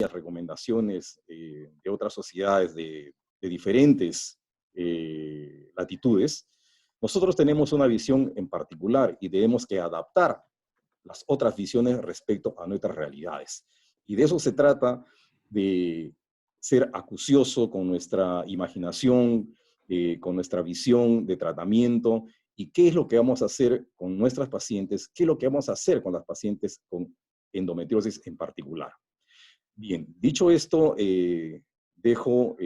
recomendaciones de otras sociedades de diferentes latitudes, nosotros tenemos una visión en particular y tenemos que adaptar las otras visiones respecto a nuestras realidades. Y de eso se trata, de ser acucioso con nuestra imaginación, con nuestra visión de tratamiento, y qué es lo que vamos a hacer con nuestras pacientes, qué es lo que vamos a hacer con las pacientes con endometriosis en particular. Bien, dicho esto, dejo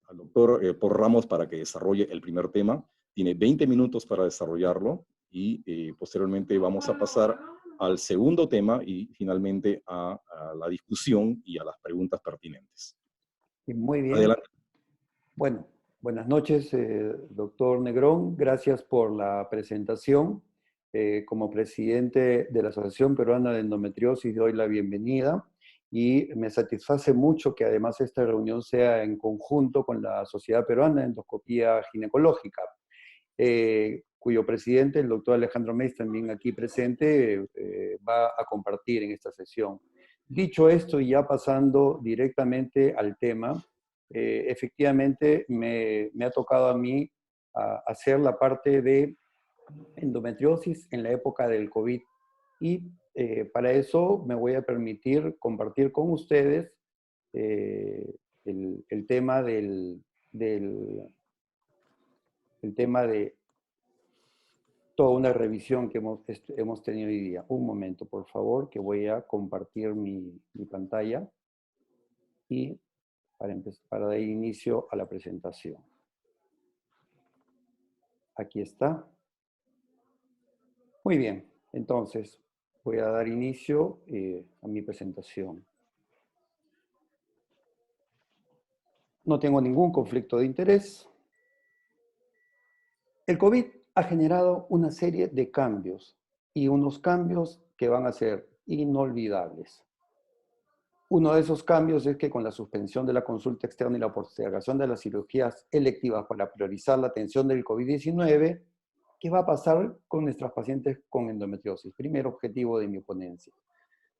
al doctor Paul Ramos para que desarrolle el primer tema. Tiene 20 minutos para desarrollarlo y posteriormente vamos a pasar al segundo tema y finalmente a la discusión y a las preguntas pertinentes. Muy bien. Adelante. Bueno, buenas noches, doctor Negrón. Gracias por la presentación. Como presidente de la Asociación Peruana de Endometriosis doy la bienvenida y me satisface mucho que además esta reunión sea en conjunto con la Sociedad Peruana de Endoscopía Ginecológica, cuyo presidente, el doctor Alejandro Meis, también aquí presente, va a compartir en esta sesión. Dicho esto, y ya pasando directamente al tema, efectivamente me ha tocado a mí hacer la parte de endometriosis en la época del COVID. Y para eso me voy a permitir compartir con ustedes el tema el tema de toda una revisión que hemos tenido hoy día. Un momento, por favor, que voy a compartir mi pantalla y para dar inicio a la presentación. Aquí está. Muy bien, entonces voy a dar inicio a mi presentación. No tengo ningún conflicto de interés. El COVID ha generado una serie de cambios y unos cambios que van a ser inolvidables. Uno de esos cambios es que con la suspensión de la consulta externa y la postergación de las cirugías electivas para priorizar la atención del COVID-19, ¿qué va a pasar con nuestras pacientes con endometriosis? Primer objetivo de mi ponencia.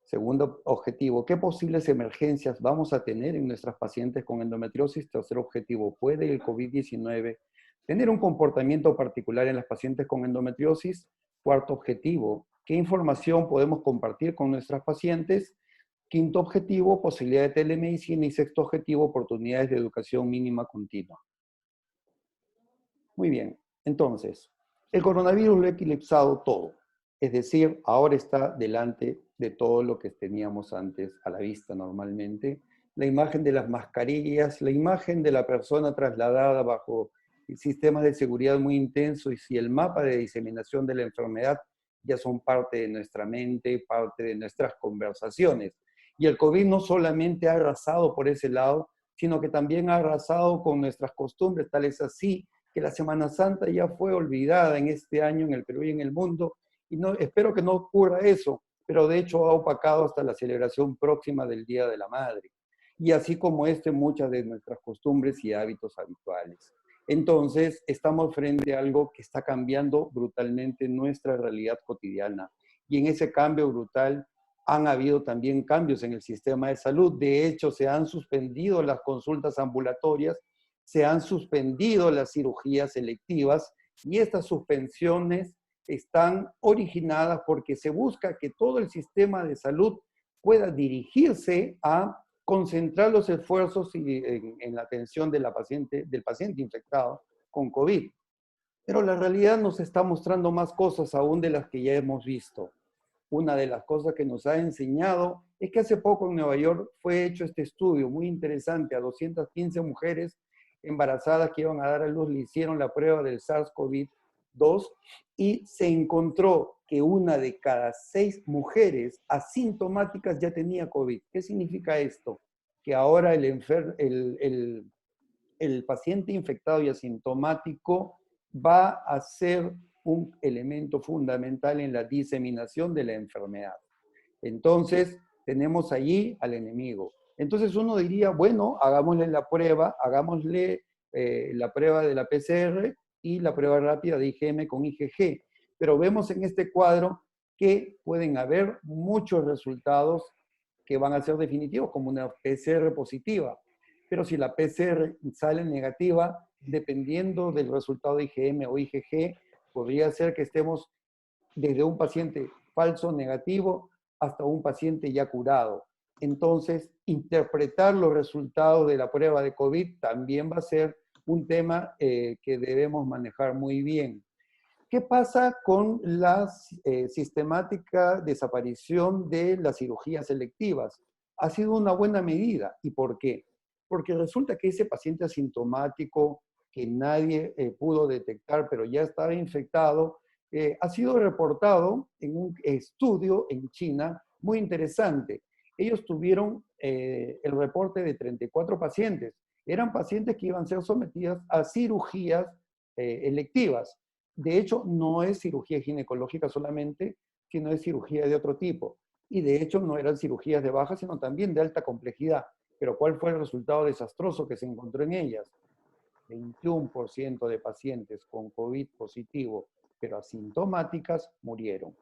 Segundo objetivo, ¿qué posibles emergencias vamos a tener en nuestras pacientes con endometriosis? Tercer objetivo, ¿puede el COVID-19 tener un comportamiento particular en las pacientes con endometriosis? Cuarto objetivo, ¿qué información podemos compartir con nuestras pacientes? Quinto objetivo, posibilidad de telemedicina. Y sexto objetivo, oportunidades de educación mínima continua. Muy bien, entonces, el coronavirus lo ha eclipsado todo. Es decir, ahora está delante de todo lo que teníamos antes a la vista normalmente. La imagen de las mascarillas, la imagen de la persona trasladada bajo sistemas de seguridad muy intensos y el mapa de diseminación de la enfermedad ya son parte de nuestra mente, parte de nuestras conversaciones. Y el COVID no solamente ha arrasado por ese lado, sino que también ha arrasado con nuestras costumbres, tal es así que la Semana Santa ya fue olvidada en este año en el Perú y en el mundo, y no, espero que no ocurra eso, pero de hecho ha opacado hasta la celebración próxima del Día de la Madre, y así como muchas de nuestras costumbres y hábitos habituales. Entonces, estamos frente a algo que está cambiando brutalmente nuestra realidad cotidiana, y en ese cambio brutal han habido también cambios en el sistema de salud. De hecho, se han suspendido las consultas ambulatorias, se han suspendido las cirugías selectivas y estas suspensiones están originadas porque se busca que todo el sistema de salud pueda dirigirse a concentrar los esfuerzos en la atención del paciente infectado con COVID. Pero la realidad nos está mostrando más cosas aún de las que ya hemos visto. Una de las cosas que nos ha enseñado es que hace poco en Nueva York fue hecho este estudio muy interesante a 215 mujeres embarazadas que iban a dar a luz, le hicieron la prueba del SARS-CoV-2 y se encontró que una de cada 6 mujeres asintomáticas ya tenía COVID. ¿Qué significa esto? Que ahora el paciente infectado y asintomático va a ser un elemento fundamental en la diseminación de la enfermedad. Entonces, tenemos allí al enemigo. Entonces uno diría, bueno, hagámosle la prueba la prueba de la PCR y la prueba rápida de IgM con IgG. Pero vemos en este cuadro que pueden haber muchos resultados que van a ser definitivos, como una PCR positiva. Pero si la PCR sale negativa, dependiendo del resultado de IgM o IgG, podría ser que estemos desde un paciente falso negativo hasta un paciente ya curado. Entonces, interpretar los resultados de la prueba de COVID también va a ser un tema que debemos manejar muy bien. ¿Qué pasa con la sistemática desaparición de las cirugías selectivas? Ha sido una buena medida. ¿Y por qué? Porque resulta que ese paciente asintomático que nadie pudo detectar, pero ya estaba infectado, ha sido reportado en un estudio en China muy interesante. Ellos tuvieron el reporte de 34 pacientes. Eran pacientes que iban a ser sometidas a cirugías electivas. De hecho, no es cirugía ginecológica solamente, sino es cirugía de otro tipo. Y de hecho no eran cirugías de baja, sino también de alta complejidad. Pero ¿cuál fue el resultado desastroso que se encontró en ellas? 21% de pacientes con COVID positivo, pero asintomáticas, murieron.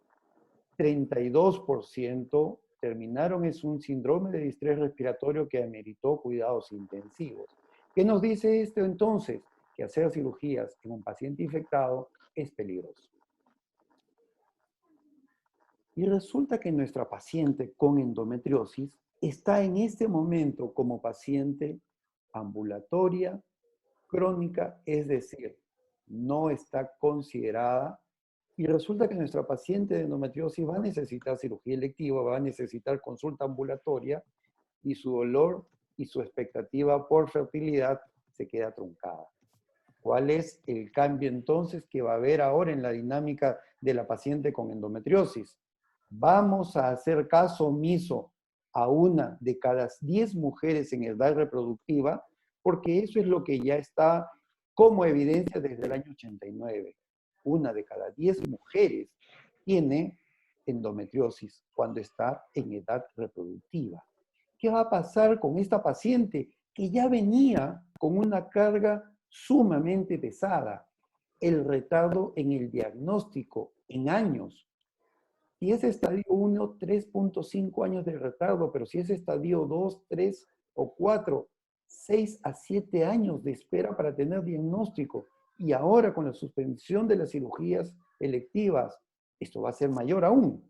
32% terminaron en un síndrome de distrés respiratorio que ameritó cuidados intensivos. ¿Qué nos dice esto entonces? Que hacer cirugías en un paciente infectado es peligroso. Y resulta que nuestra paciente con endometriosis está en este momento como paciente ambulatoria crónica, es decir, no está considerada, y resulta que nuestra paciente de endometriosis va a necesitar cirugía electiva, va a necesitar consulta ambulatoria, y su dolor y su expectativa por fertilidad se queda truncada. ¿Cuál es el cambio entonces que va a haber ahora en la dinámica de la paciente con endometriosis? Vamos a hacer caso omiso a una de cada 10 mujeres en edad reproductiva, porque eso es lo que ya está como evidencia desde el año 89. Una de cada 10 mujeres tiene endometriosis cuando está en edad reproductiva. ¿Qué va a pasar con esta paciente que ya venía con una carga sumamente pesada? El retardo en el diagnóstico en años. Si es estadio 1, 3.5 años de retardo, pero si es estadio 2, 3 o 4, 6 a 7 años de espera para tener diagnóstico. Y ahora con la suspensión de las cirugías electivas, esto va a ser mayor aún.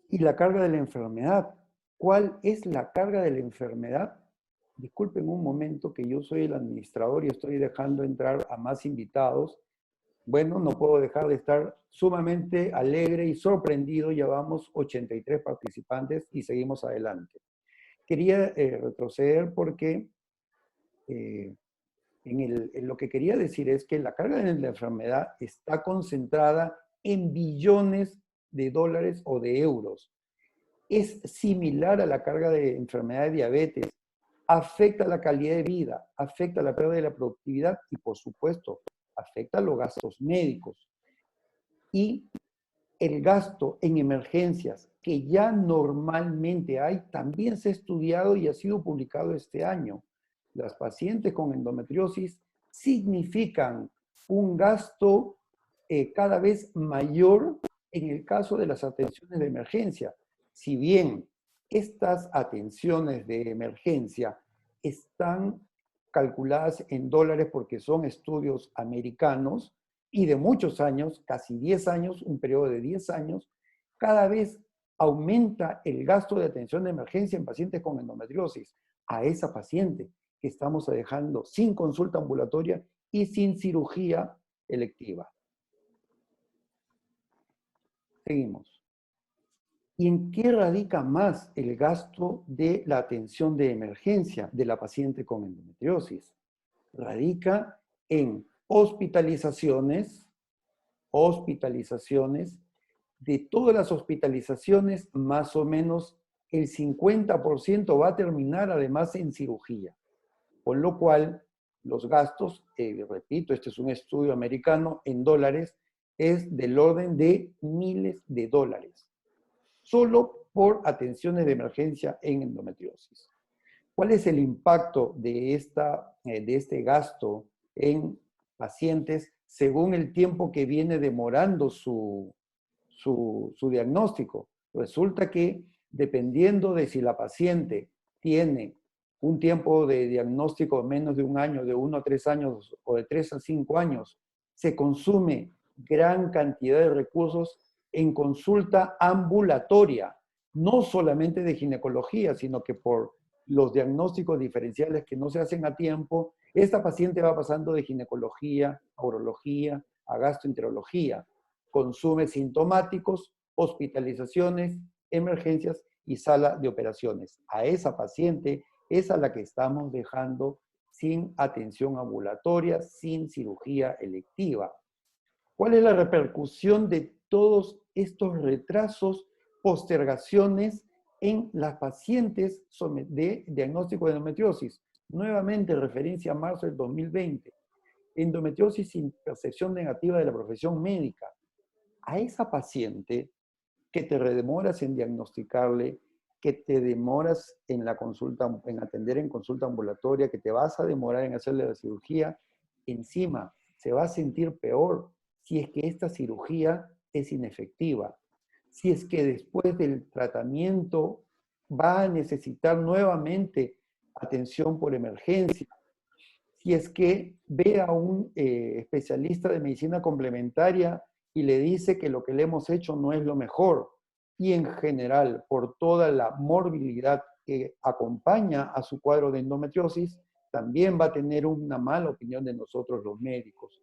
Y la carga de la enfermedad. ¿Cuál es la carga de la enfermedad? Disculpen un momento que yo soy el administrador y estoy dejando entrar a más invitados. Bueno, no puedo dejar de estar sumamente alegre y sorprendido. Llevamos 83 participantes y seguimos adelante. Quería retroceder porque lo que quería decir es que la carga de la enfermedad está concentrada en billones de dólares o de euros. Es similar a la carga de enfermedad de diabetes. Afecta la calidad de vida, afecta la pérdida de la productividad y, por supuesto, afecta los gastos médicos. Y el gasto en emergencias, que ya normalmente hay, también se ha estudiado y ha sido publicado este año. Las pacientes con endometriosis significan un gasto cada vez mayor en el caso de las atenciones de emergencia. Si bien estas atenciones de emergencia están calculadas en dólares porque son estudios americanos y de muchos años, casi 10 años, un periodo de 10 años, cada vez aumenta el gasto de atención de emergencia en pacientes con endometriosis. A esa paciente que estamos dejando sin consulta ambulatoria y sin cirugía electiva. Seguimos. ¿Y en qué radica más el gasto de la atención de emergencia de la paciente con endometriosis? Radica en hospitalizaciones, de todas las hospitalizaciones, más o menos el 50% va a terminar además en cirugía. Con lo cual, los gastos, repito, este es un estudio americano en dólares, es del orden de miles de dólares, solo por atenciones de emergencia en endometriosis. ¿Cuál es el impacto de este gasto en pacientes según el tiempo que viene demorando su su diagnóstico. Resulta que dependiendo de si la paciente tiene un tiempo de diagnóstico de menos de un año, de 1 a 3 años o de 3 a 5 años, se consume gran cantidad de recursos en consulta ambulatoria, no solamente de ginecología, sino que por los diagnósticos diferenciales que no se hacen a tiempo, esta paciente va pasando de ginecología a urología, a gastroenterología, consume sintomáticos, hospitalizaciones, emergencias y sala de operaciones. A esa paciente es a la que estamos dejando sin atención ambulatoria, sin cirugía electiva. ¿Cuál es la repercusión de todos estos retrasos, postergaciones en las pacientes de diagnóstico de endometriosis? Nuevamente, referencia a marzo del 2020. Endometriosis sin percepción negativa de la profesión médica. A esa paciente que te demoras en diagnosticarle, que te demoras en la consulta, en atender en consulta ambulatoria, que te vas a demorar en hacerle la cirugía, encima se va a sentir peor si es que esta cirugía es inefectiva, si es que después del tratamiento va a necesitar nuevamente atención por emergencia, si es que ve a un especialista de medicina complementaria y le dice que lo que le hemos hecho no es lo mejor, y en general por toda la morbilidad que acompaña a su cuadro de endometriosis, también va a tener una mala opinión de nosotros los médicos.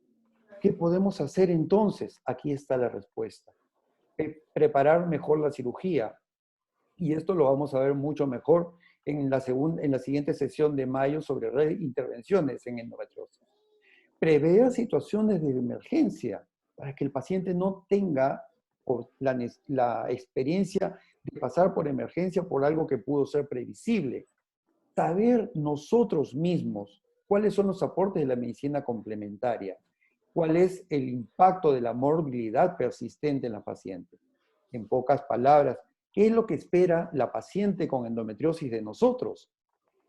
¿Qué podemos hacer entonces? Aquí está la respuesta. Preparar mejor la cirugía. Y esto lo vamos a ver mucho mejor en la siguiente sesión de mayo sobre intervenciones en endometriosis. Prever situaciones de emergencia para que el paciente no tenga la experiencia de pasar por emergencia por algo que pudo ser previsible. Saber nosotros mismos cuáles son los aportes de la medicina complementaria, cuál es el impacto de la morbilidad persistente en la paciente. En pocas palabras, ¿qué es lo que espera la paciente con endometriosis de nosotros?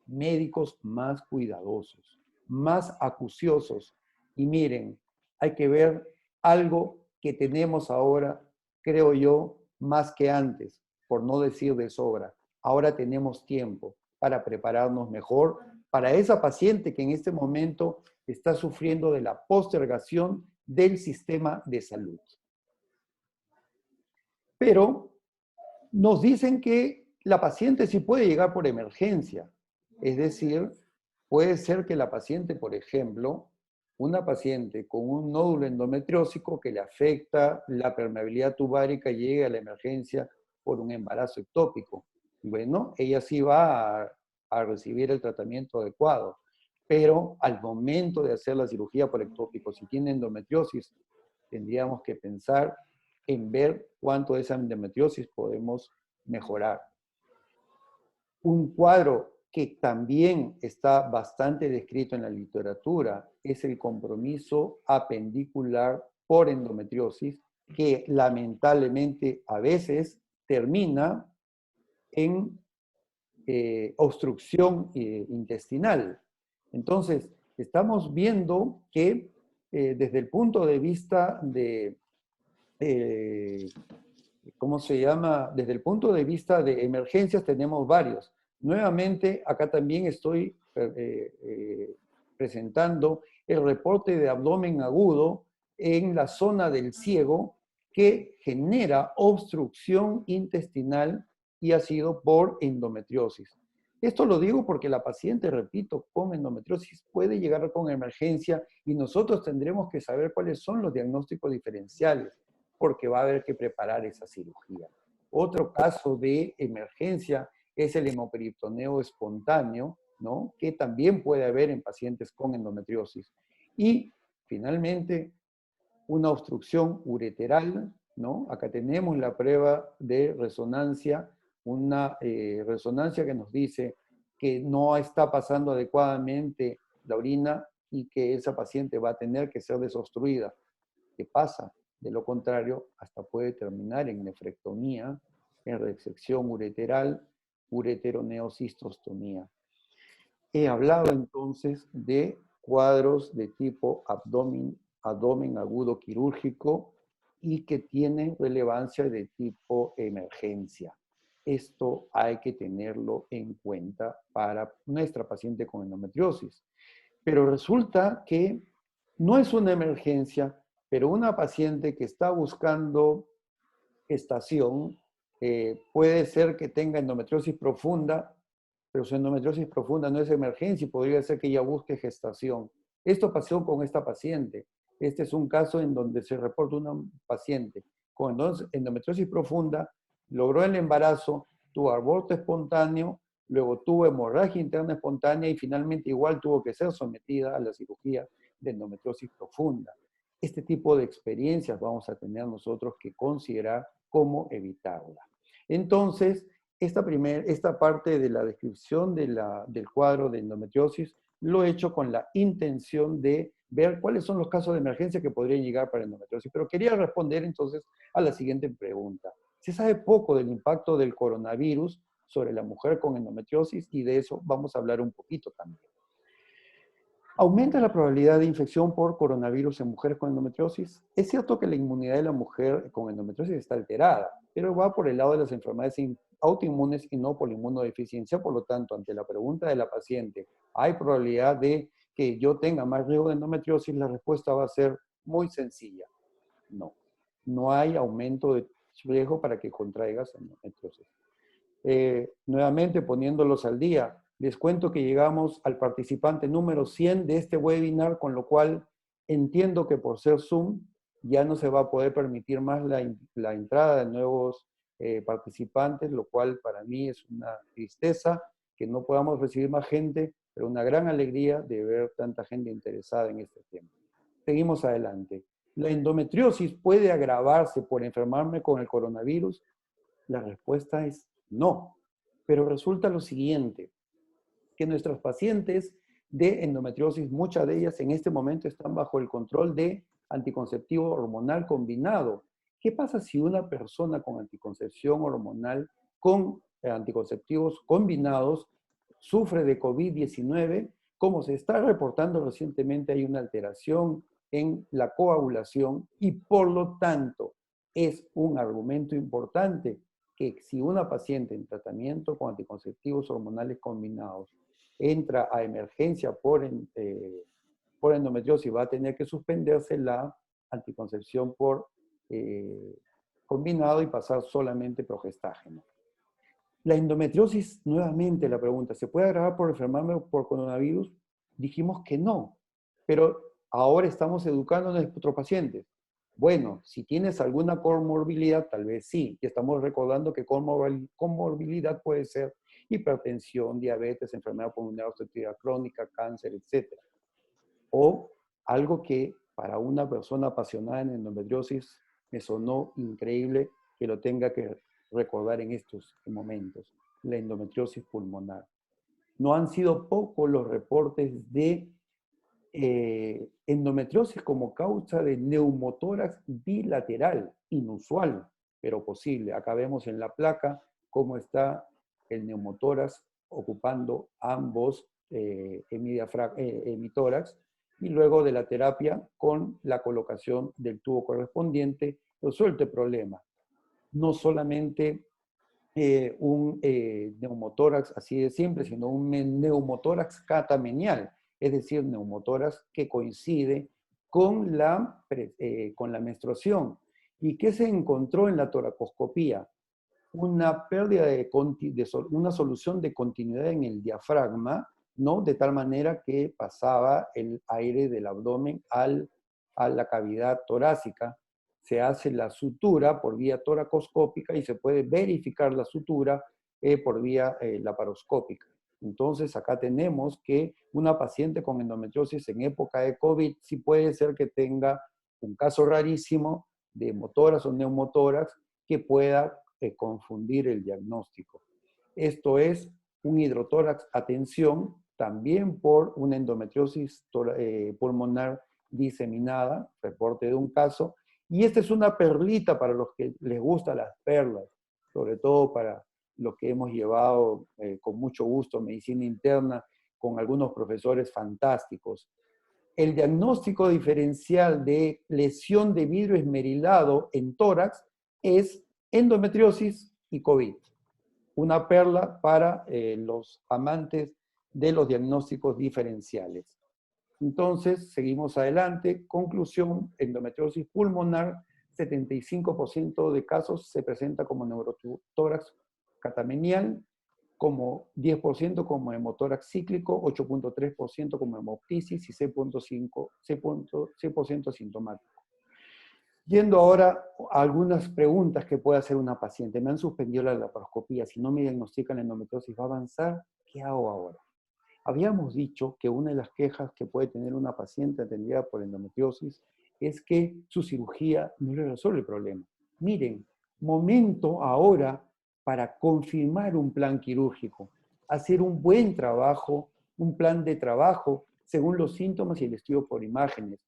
Médicos más cuidadosos, más acuciosos. Y miren, hay que ver algo que tenemos ahora, creo yo, más que antes, por no decir de sobra. Ahora tenemos tiempo para prepararnos mejor para esa paciente que en este momento está sufriendo de la postergación del sistema de salud. Pero nos dicen que la paciente sí puede llegar por emergencia. Es decir, puede ser que la paciente, por ejemplo, una paciente con un nódulo endometriósico que le afecta la permeabilidad tubárica llegue a la emergencia por un embarazo ectópico. Bueno, ella sí va a recibir el tratamiento adecuado, pero al momento de hacer la cirugía por ectópico, si tiene endometriosis, tendríamos que pensar en ver cuánto de esa endometriosis podemos mejorar. Un cuadro que también está bastante descrito en la literatura es el compromiso apendicular por endometriosis, que lamentablemente a veces termina en obstrucción intestinal. Entonces, estamos viendo que desde el punto de vista de ¿cómo se llama? Desde el punto de vista de emergencias tenemos varios. Nuevamente, acá también estoy presentando el reporte de abdomen agudo en la zona del ciego que genera obstrucción intestinal y ha sido por endometriosis. Esto lo digo porque la paciente, repito, con endometriosis puede llegar con emergencia y nosotros tendremos que saber cuáles son los diagnósticos diferenciales, porque va a haber que preparar esa cirugía. Otro caso de emergencia es el hemoperitoneo espontáneo, ¿no? Que también puede haber en pacientes con endometriosis. Y finalmente, una obstrucción ureteral, ¿no? Acá tenemos la prueba de resonancia, una resonancia que nos dice que no está pasando adecuadamente la orina y que esa paciente va a tener que ser desobstruida. ¿Qué pasa? De lo contrario, hasta puede terminar en nefrectomía, en resección ureteral, ureteroneocistostomía. He hablado entonces de cuadros de tipo abdomen agudo quirúrgico y que tienen relevancia de tipo emergencia. Esto hay que tenerlo en cuenta para nuestra paciente con endometriosis. Pero resulta que no es una emergencia, pero una paciente que está buscando gestación puede ser que tenga endometriosis profunda, pero su endometriosis profunda no es emergencia y podría ser que ella busque gestación. Esto pasó con esta paciente. Este es un caso en donde se reporta una paciente con endometriosis profunda, logró el embarazo, tuvo aborto espontáneo, luego tuvo hemorragia interna espontánea y finalmente igual tuvo que ser sometida a la cirugía de endometriosis profunda. Este tipo de experiencias vamos a tener nosotros que considerar cómo evitarla. Entonces, esta parte de la descripción del cuadro de endometriosis lo he hecho con la intención de ver cuáles son los casos de emergencia que podrían llegar para endometriosis. Pero quería responder entonces a la siguiente pregunta. Se sabe poco del impacto del coronavirus sobre la mujer con endometriosis y de eso vamos a hablar un poquito también. ¿Aumenta la probabilidad de infección por coronavirus en mujeres con endometriosis? Es cierto que la inmunidad de la mujer con endometriosis está alterada, pero va por el lado de las enfermedades autoinmunes y no por la inmunodeficiencia. Por lo tanto, ante la pregunta de la paciente, ¿hay probabilidad de que yo tenga más riesgo de endometriosis? La respuesta va a ser muy sencilla. No. No hay aumento de riesgo para que contraigas endometriosis. Nuevamente poniéndolos al día, les cuento que llegamos al participante número 100 de este webinar, con lo cual entiendo que por ser Zoom ya no se va a poder permitir más la entrada de nuevos participantes, lo cual para mí es una tristeza que no podamos recibir más gente, pero una gran alegría de ver tanta gente interesada en este tema. Seguimos adelante. ¿La endometriosis puede agravarse por enfermarme con el coronavirus? La respuesta es no. Pero resulta lo siguiente, que nuestras pacientes de endometriosis, muchas de ellas en este momento están bajo el control de anticonceptivo hormonal combinado. ¿Qué pasa si una persona con anticoncepción hormonal, con anticonceptivos combinados, sufre de COVID-19? Como se está reportando recientemente, hay una alteración en la coagulación y por lo tanto es un argumento importante que si una paciente en tratamiento con anticonceptivos hormonales combinados entra a emergencia por endometriosis, va a tener que suspenderse la anticoncepción por combinado y pasar solamente progestágeno. La endometriosis, nuevamente la pregunta, ¿se puede agravar por enfermarme por coronavirus? Dijimos que no, pero ahora estamos educando a nuestros pacientes. Bueno, si tienes alguna comorbilidad, tal vez sí. Y estamos recordando que comorbilidad puede ser hipertensión, diabetes, enfermedad pulmonar obstructiva crónica, cáncer, etc. O algo que para una persona apasionada en endometriosis me sonó increíble que lo tenga que recordar en estos momentos, la endometriosis pulmonar. No han sido pocos los reportes de endometriosis como causa de neumotórax bilateral, inusual, pero posible. Acá vemos en la placa cómo está el neumotórax ocupando ambos hemitórax, y luego de la terapia con la colocación del tubo correspondiente, resuelto el problema. No solamente un neumotórax así de simple, sino un neumotórax catamenial, es decir, neumotórax que coincide con la menstruación. ¿Y qué se encontró en la toracoscopía? Una pérdida una solución de continuidad en el diafragma, ¿no? De tal manera que pasaba el aire del abdomen a la cavidad torácica. Se hace la sutura por vía toracoscópica y se puede verificar la sutura por vía laparoscópica. Entonces, acá tenemos que una paciente con endometriosis en época de COVID sí puede ser que tenga un caso rarísimo de motoras o neumotórax que pueda confundir el diagnóstico. Esto es un hidrotórax, atención, también por una endometriosis pulmonar diseminada, reporte de un caso. Y esta es una perlita para los que les gustan las perlas, sobre todo para los que hemos llevado con mucho gusto medicina interna con algunos profesores fantásticos. el diagnóstico diferencial de lesión de vidrio esmerilado en tórax es endometriosis y COVID. Una perla para los amantes de los diagnósticos diferenciales. Entonces, seguimos adelante. Conclusión, endometriosis pulmonar, 75% de casos se presenta como neurotórax catamenial, como 10% como hemotórax cíclico, 8.3% como hemoptisis y 6% asintomático. Yendo ahora a algunas preguntas que puede hacer una paciente. Me han suspendido la laparoscopía. Si no me diagnostican la endometriosis, ¿va a avanzar? ¿Qué hago ahora? Habíamos dicho que una de las quejas que puede tener una paciente atendida por endometriosis es que su cirugía no le resuelve el problema. Miren, momento ahora para confirmar un plan quirúrgico, hacer un buen trabajo, un plan de trabajo según los síntomas y el estudio por imágenes.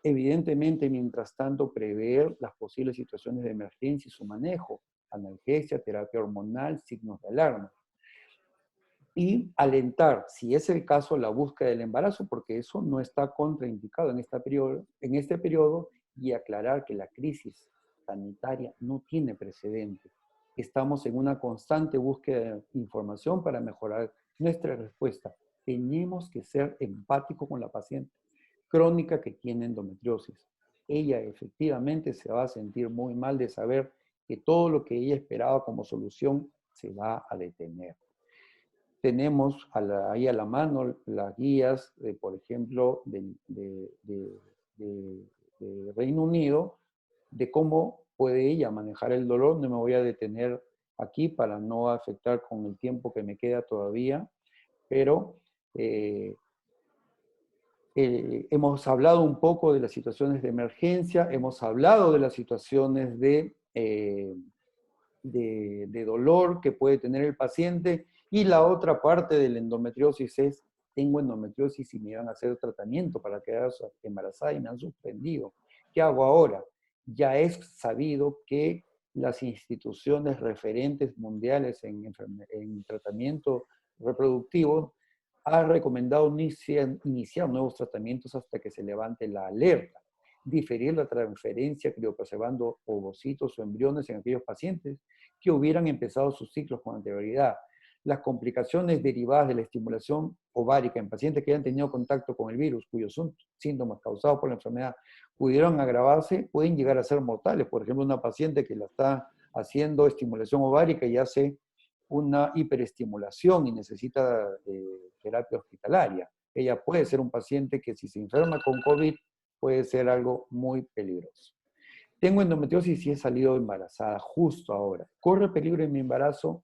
Evidentemente, mientras tanto, prever las posibles situaciones de emergencia y su manejo, analgesia, terapia hormonal, signos de alarma. Y alentar, si es el caso, la búsqueda del embarazo, porque eso no está contraindicado en este periodo, y aclarar que la crisis sanitaria no tiene precedente. Estamos en una constante búsqueda de información para mejorar nuestra respuesta. Tenemos que ser empáticos con la paciente crónica que tiene endometriosis. Ella efectivamente se va a sentir muy mal de saber que todo lo que ella esperaba como solución se va a detener. Tenemos ahí a la mano las guías, por ejemplo, de Reino Unido, de cómo puede ella manejar el dolor. No me voy a detener aquí para no afectar con el tiempo que me queda todavía, pero hemos hablado un poco de las situaciones de emergencia, hemos hablado de las situaciones de dolor que puede tener el paciente, y la otra parte de la endometriosis es, tengo endometriosis y me van a hacer tratamiento para quedar embarazada y me han suspendido. ¿Qué hago ahora? Ya es sabido que las instituciones referentes mundiales en tratamiento reproductivo han recomendado iniciar nuevos tratamientos hasta que se levante la alerta. Diferir la transferencia criopreservando ovocitos o embriones en aquellos pacientes que hubieran empezado sus ciclos con anterioridad. Las complicaciones derivadas de la estimulación ovárica en pacientes que hayan tenido contacto con el virus, cuyos síntomas causados por la enfermedad pudieron agravarse, pueden llegar a ser mortales. Por ejemplo, una paciente que la está haciendo estimulación ovárica y hace una hiperestimulación y necesita terapia hospitalaria. Ella puede ser un paciente que, si se enferma con COVID, puede ser algo muy peligroso. Tengo endometriosis y he salido embarazada justo ahora. ¿Corre peligro en mi embarazo?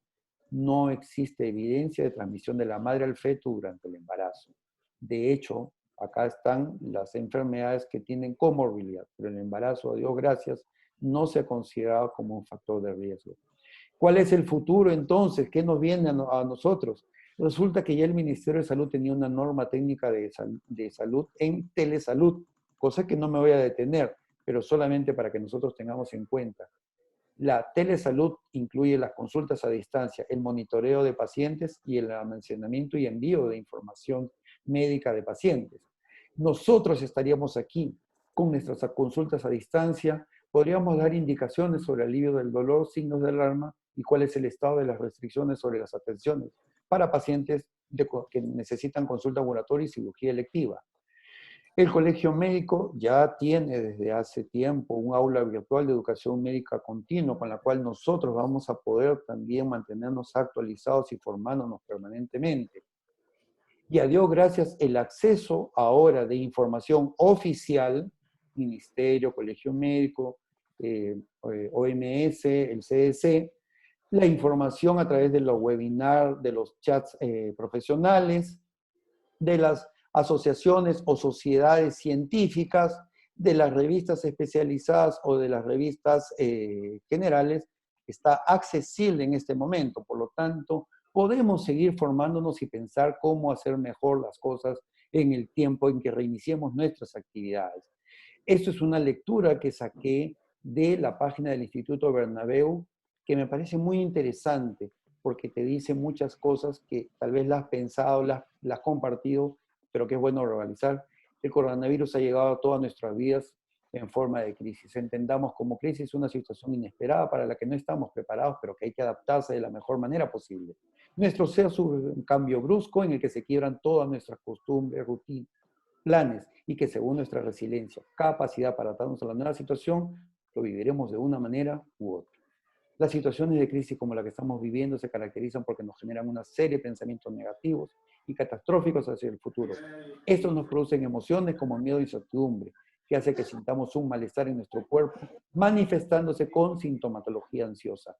No existe evidencia de transmisión de la madre al feto durante el embarazo. De hecho, acá están las enfermedades que tienen comorbilidad, pero el embarazo, a Dios gracias, no se ha considerado como un factor de riesgo. ¿Cuál es el futuro entonces? ¿Qué nos viene a nosotros? Resulta que ya el Ministerio de Salud tenía una norma técnica de salud en telesalud, cosa que no me voy a detener, pero solamente para que nosotros tengamos en cuenta. La telesalud incluye las consultas a distancia, el monitoreo de pacientes y el almacenamiento y envío de información médica de pacientes. Nosotros estaríamos aquí con nuestras consultas a distancia, podríamos dar indicaciones sobre alivio del dolor, signos de alarma y cuál es el estado de las restricciones sobre las atenciones para pacientes que necesitan consulta ambulatoria y cirugía electiva. El Colegio Médico ya tiene desde hace tiempo un aula virtual de educación médica continua con la cual nosotros vamos a poder también mantenernos actualizados y formándonos permanentemente. Y a Dios gracias, el acceso ahora de información oficial, Ministerio, Colegio Médico, OMS, el CDC, la información a través de los webinars, de los chats profesionales, de las asociaciones o sociedades científicas, de las revistas especializadas o de las revistas generales, está accesible en este momento. Por lo tanto, podemos seguir formándonos y pensar cómo hacer mejor las cosas en el tiempo en que reiniciemos nuestras actividades. Esto es una lectura que saqué de la página del Instituto Bernabéu, que me parece muy interesante, porque te dice muchas cosas que tal vez las has pensado, las has compartido, pero que es bueno realizar. El coronavirus ha llegado a todas nuestras vidas en forma de crisis. Entendamos como crisis una situación inesperada para la que no estamos preparados, pero que hay que adaptarse de la mejor manera posible. Nuestro ser sufre un cambio brusco en el que se quiebran todas nuestras costumbres, rutinas, planes, y que según nuestra resiliencia, capacidad para adaptarnos a la nueva situación, lo viviremos de una manera u otra. Las situaciones de crisis como la que estamos viviendo se caracterizan porque nos generan una serie de pensamientos negativos y catastróficos hacia el futuro. Estos nos producen emociones como miedo e incertidumbre, que hace que sintamos un malestar en nuestro cuerpo, manifestándose con sintomatología ansiosa.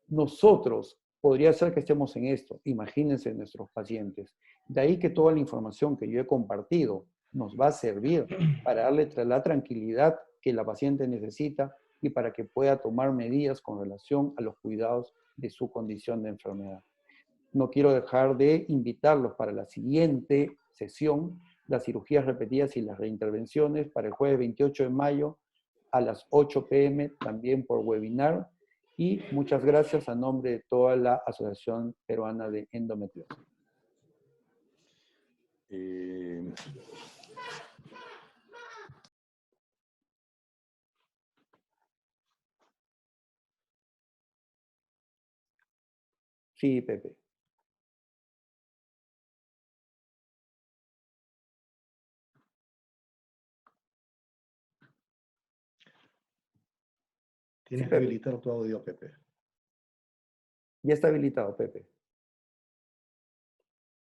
Nosotros, podría ser que estemos en esto, imagínense nuestros pacientes. De ahí que toda la información que yo he compartido nos va a servir para darle la tranquilidad que la paciente necesita y para que pueda tomar medidas con relación a los cuidados de su condición de enfermedad. No quiero dejar de invitarlos para la siguiente sesión, las cirugías repetidas y las reintervenciones, para el jueves 28 de mayo a las 8 p.m., también por webinar. Y muchas gracias a nombre de toda la Asociación Peruana de Endometriosis. Sí, Pepe. Tienes Sí, que Pepe. habilitar tu audio, Pepe. Ya está habilitado, Pepe.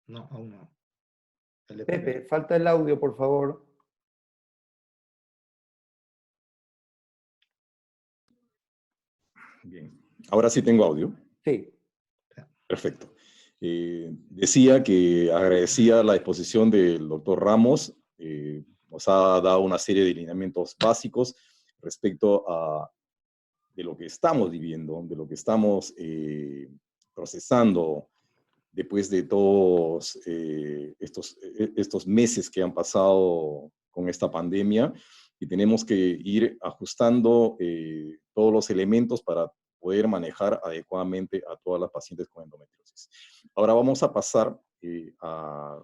No, aún no. El de Pepe, Pepe. falta el audio, por favor. Bien, ahora sí tengo audio. Sí. Perfecto. Decía que agradecía la exposición del doctor Ramos. Nos ha dado una serie de lineamientos básicos respecto a de lo que estamos viviendo, de lo que estamos procesando después de todos estos meses que han pasado con esta pandemia, y tenemos que ir ajustando todos los elementos para poder manejar adecuadamente a todas las pacientes con endometriosis. Ahora vamos a pasar a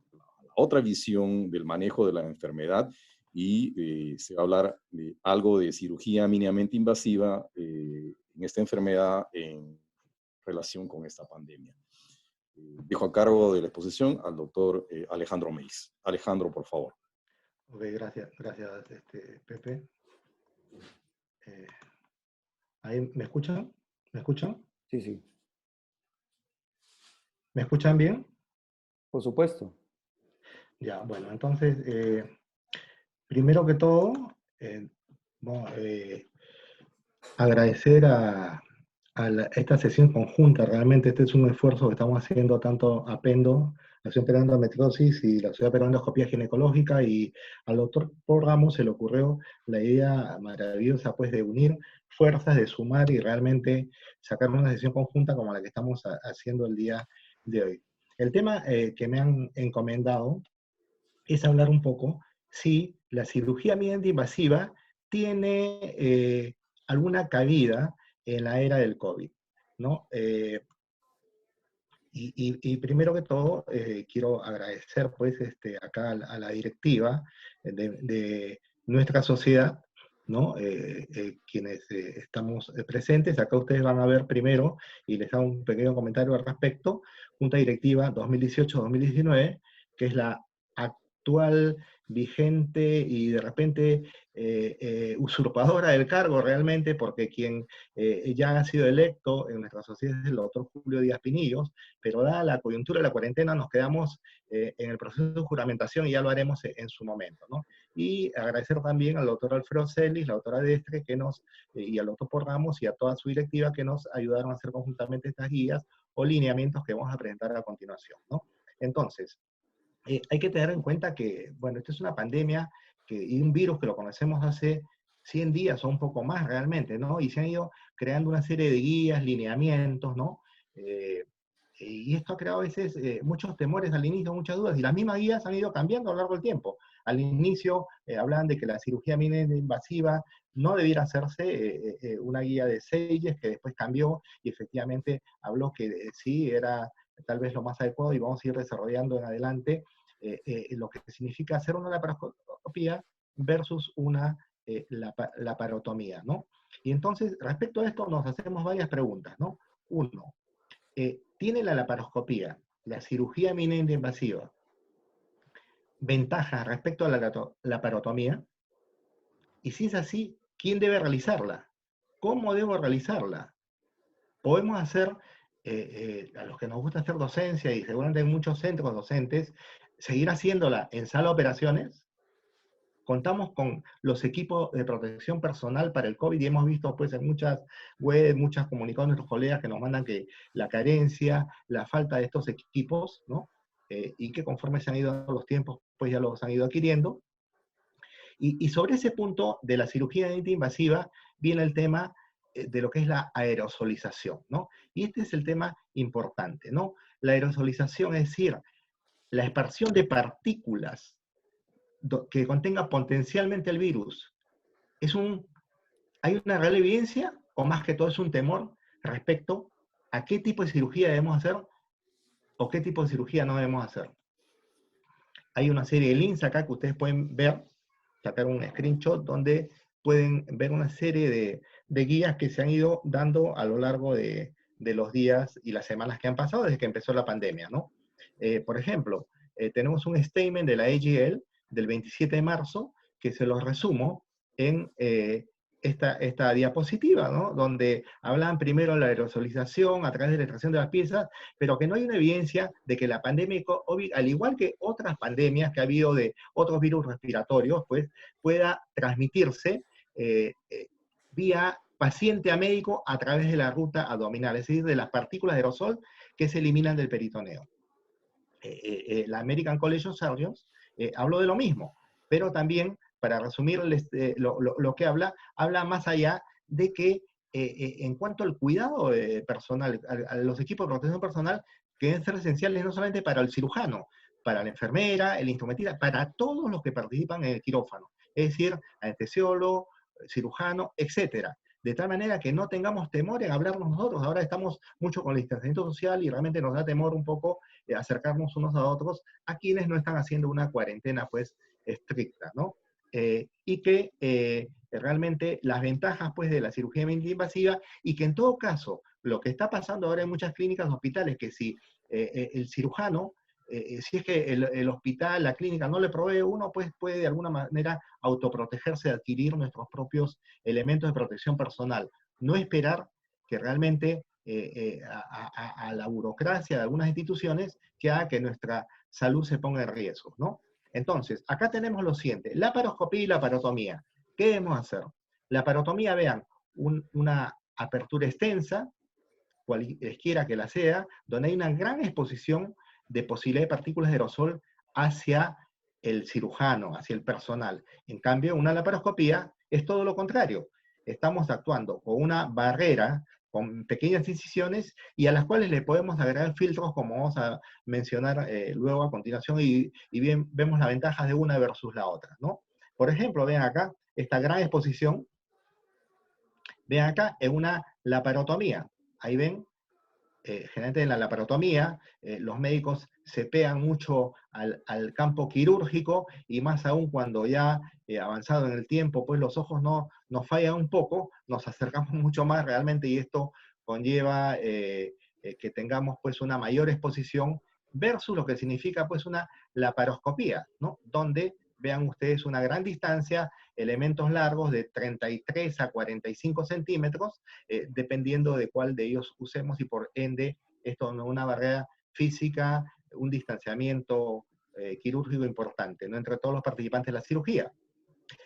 la otra visión del manejo de la enfermedad, y se va a hablar de algo de cirugía mínimamente invasiva en esta enfermedad en relación con esta pandemia. Dejo a cargo de la exposición al doctor Alejandro Meis. Alejandro, por favor. Ok, gracias, Pepe. ¿Ahí me escuchan? ¿Me escuchan? Sí, sí. ¿Me escuchan bien? Por supuesto. Ya, bueno, entonces, primero que todo, bueno, agradecer a esta sesión conjunta. Realmente este es un esfuerzo que estamos haciendo tanto APENDO, la Asociación Peruana de Endometriosis y la Sociedad Peruana de Endoscopía Ginecológica, y al doctor Paul Ramos se le ocurrió la idea maravillosa pues de unir fuerzas, de sumar y realmente sacar una sesión conjunta como la que estamos haciendo el día de hoy. El tema que me han encomendado es hablar un poco si la cirugía mínimamente invasiva tiene alguna cabida en la era del COVID, ¿no? Y primero que todo, quiero agradecer pues acá a la directiva de nuestra sociedad, ¿no? Quienes estamos presentes. Acá ustedes van a ver primero, y les hago un pequeño comentario al respecto, Junta Directiva 2018-2019, que es la actual vigente y de repente usurpadora del cargo realmente, porque quien ya ha sido electo en nuestra sociedad es el doctor Julio Díaz Pinillos, pero dada la coyuntura de la cuarentena nos quedamos en el proceso de juramentación y ya lo haremos en su momento, ¿no? Y agradecer también al doctor Alfredo Celis, la doctora Destre, y al doctor Paul Ramos y a toda su directiva que nos ayudaron a hacer conjuntamente estas guías o lineamientos que vamos a presentar a continuación, ¿no? Entonces, hay que tener en cuenta que, bueno, esta es una pandemia y un virus que lo conocemos hace 100 días o un poco más realmente, ¿no? Y se han ido creando una serie de guías, lineamientos, ¿no? Y esto ha creado a veces muchos temores al inicio, muchas dudas, y las mismas guías han ido cambiando a lo largo del tiempo. Al inicio hablaban de que la cirugía mínimamente invasiva no debiera hacerse una guía de Seyes, que después cambió, y efectivamente habló que sí era tal vez lo más adecuado, y vamos a ir desarrollando en adelante lo que significa hacer una laparoscopía versus una laparotomía, ¿no? Y entonces, respecto a esto, nos hacemos varias preguntas, ¿no? Uno, ¿tiene la laparoscopía, la cirugía eminente invasiva, ventajas respecto a la laparotomía? Y si es así, ¿quién debe realizarla? ¿Cómo debo realizarla? Podemos hacer, a los que nos gusta hacer docencia, y seguramente hay muchos centros docentes, seguir haciéndola en sala de operaciones. Contamos con los equipos de protección personal para el COVID y hemos visto pues en muchas webs, muchas comunicados de nuestros colegas que nos mandan que la carencia, la falta de estos equipos, ¿no? Y que conforme se han ido los tiempos, pues ya los han ido adquiriendo. Y sobre ese punto de la cirugía invasiva viene el tema de lo que es la aerosolización, ¿no? Y este es el tema importante, ¿no? La aerosolización, es decir, la dispersión de partículas que contenga potencialmente el virus. ¿Hay una real evidencia o más que todo es un temor respecto a qué tipo de cirugía debemos hacer o qué tipo de cirugía no debemos hacer? Hay una serie de links acá que ustedes pueden ver, sacar un screenshot donde pueden ver una serie de guías que se han ido dando a lo largo de los días y las semanas que han pasado desde que empezó la pandemia, ¿no? Por ejemplo, tenemos un statement de la AGL del 27 de marzo, que se los resumo en esta diapositiva, ¿no? Donde hablan primero de la aerosolización a través de la extracción de las piezas, pero que no hay una evidencia de que la pandemia COVID, al igual que otras pandemias que ha habido de otros virus respiratorios, pues pueda transmitirse vía paciente a médico a través de la ruta abdominal, es decir, de las partículas de aerosol que se eliminan del peritoneo. La American College of Surgeons habló de lo mismo, pero también, para resumirles lo que habla más allá de que en cuanto al cuidado personal, a los equipos de protección personal, que deben ser esenciales no solamente para el cirujano, para la enfermera, el instrumentista, para todos los que participan en el quirófano, es decir, anestesiólogo, cirujano, etcétera. De tal manera que no tengamos temor en hablarnos nosotros. Ahora estamos mucho con el distanciamiento social y realmente nos da temor un poco acercarnos unos a otros a quienes no están haciendo una cuarentena pues estricta, ¿no? Y que realmente las ventajas pues de la cirugía invasiva y que en todo caso lo que está pasando ahora en muchas clínicas, hospitales, que si el cirujano, si es que el hospital, la clínica no le provee uno, pues puede de alguna manera autoprotegerse, adquirir nuestros propios elementos de protección personal. No esperar que realmente a la burocracia de algunas instituciones que haga que nuestra salud se ponga en riesgo, ¿no? Entonces, acá tenemos lo siguiente, laparoscopía y laparotomía. ¿Qué debemos hacer? La laparotomía, vean, una apertura extensa, cualquiera que la sea, donde hay una gran exposición de posibilidad de partículas de aerosol hacia el cirujano, hacia el personal. En cambio, una laparoscopía es todo lo contrario. Estamos actuando con una barrera, con pequeñas incisiones, y a las cuales le podemos agregar filtros, como vamos a mencionar luego a continuación, y bien vemos las ventajas de una versus la otra, ¿no? Por ejemplo, vean acá, esta gran exposición, vean acá, es una laparotomía. Ahí ven, generalmente en la laparotomía, los médicos se pegan mucho al campo quirúrgico, y más aún cuando ya avanzado en el tiempo, pues los ojos nos fallan un poco, nos acercamos mucho más realmente, y esto conlleva que tengamos pues una mayor exposición versus lo que significa pues una laparoscopía, ¿no? Donde vean ustedes una gran distancia, elementos largos de 33 a 45 centímetros, dependiendo de cuál de ellos usemos, y por ende, esto no es una barrera física, un distanciamiento quirúrgico importante, ¿no? Entre todos los participantes de la cirugía.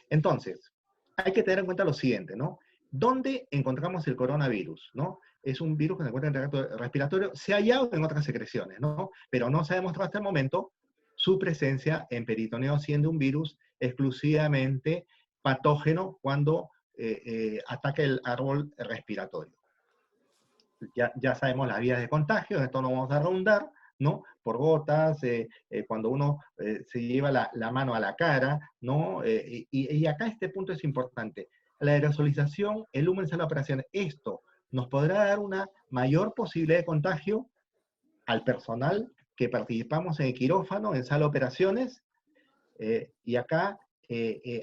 Entonces, hay que tener en cuenta lo siguiente, ¿no? ¿Dónde encontramos el coronavirus, ¿no? Es un virus que se encuentra en el tracto respiratorio, se ha hallado en otras secreciones, ¿no? Pero no se ha demostrado hasta el momento su presencia en peritoneo, siendo un virus exclusivamente patógeno cuando ataca el árbol respiratorio. Ya sabemos las vías de contagio, en esto no vamos a redundar, ¿no? Por gotas, cuando uno se lleva la mano a la cara, ¿no? Y acá este punto es importante. La aerosolización, el humo en sala de operaciones, esto nos podrá dar una mayor posibilidad de contagio al personal que participamos en el quirófano, en sala de operaciones, y acá,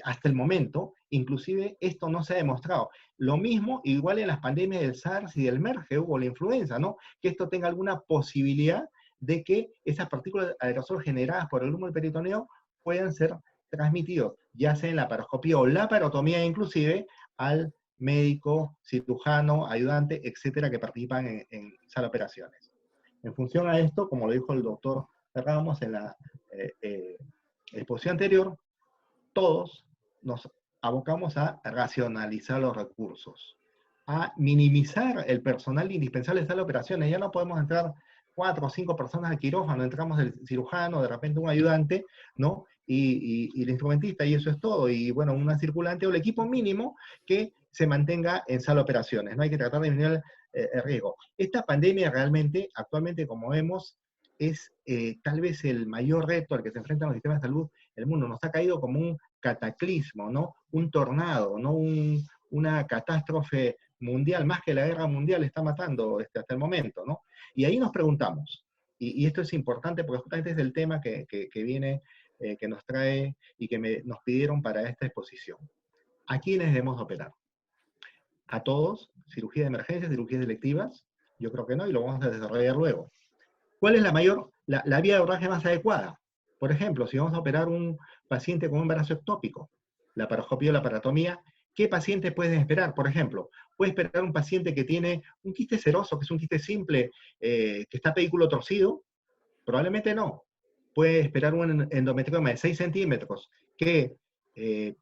hasta el momento, inclusive esto no se ha demostrado. Lo mismo, igual en las pandemias del SARS y del MERS, que hubo la influenza, ¿no? Que esto tenga alguna posibilidad de que esas partículas aerosol generadas por el humo del peritoneo puedan ser transmitidos, ya sea en la laparoscopía o laparotomía inclusive, al médico, cirujano, ayudante, etcétera, que participan en sala de operaciones. En función a esto, como lo dijo el doctor Ramos en la exposición anterior, todos nos abocamos a racionalizar los recursos, a minimizar el personal indispensable de sala de operaciones. Ya no podemos entrar 4 o 5 personas al quirófano, entramos el cirujano, de repente un ayudante, ¿no? Y el instrumentista, y eso es todo. Y bueno, una circulante o el equipo mínimo que se mantenga en sala de operaciones. No hay que tratar de disminuir el riesgo. Esta pandemia realmente, actualmente, como vemos, es tal vez el mayor reto al que se enfrentan los sistemas de salud en el mundo. Nos ha caído como un cataclismo, ¿no? Un tornado, ¿no? Una catástrofe mundial, más que la guerra mundial está matando hasta el momento, ¿no? Y ahí nos preguntamos, y esto es importante porque justamente es el tema que viene, que nos trae y que nos pidieron para esta exposición. ¿A quiénes debemos operar? ¿A todos? ¿Cirugía de emergencia, cirugías electivas? Yo creo que no, y lo vamos a desarrollar luego. ¿Cuál es la vía de abordaje más adecuada? Por ejemplo, si vamos a operar un paciente con un embarazo ectópico, la laparoscopía o la laparotomía, ¿qué paciente puedes esperar? Por ejemplo, puedes esperar un paciente que tiene un quiste seroso, que es un quiste simple, que está pedículo torcido. Probablemente no. Puede esperar un endometrioma de 6 centímetros que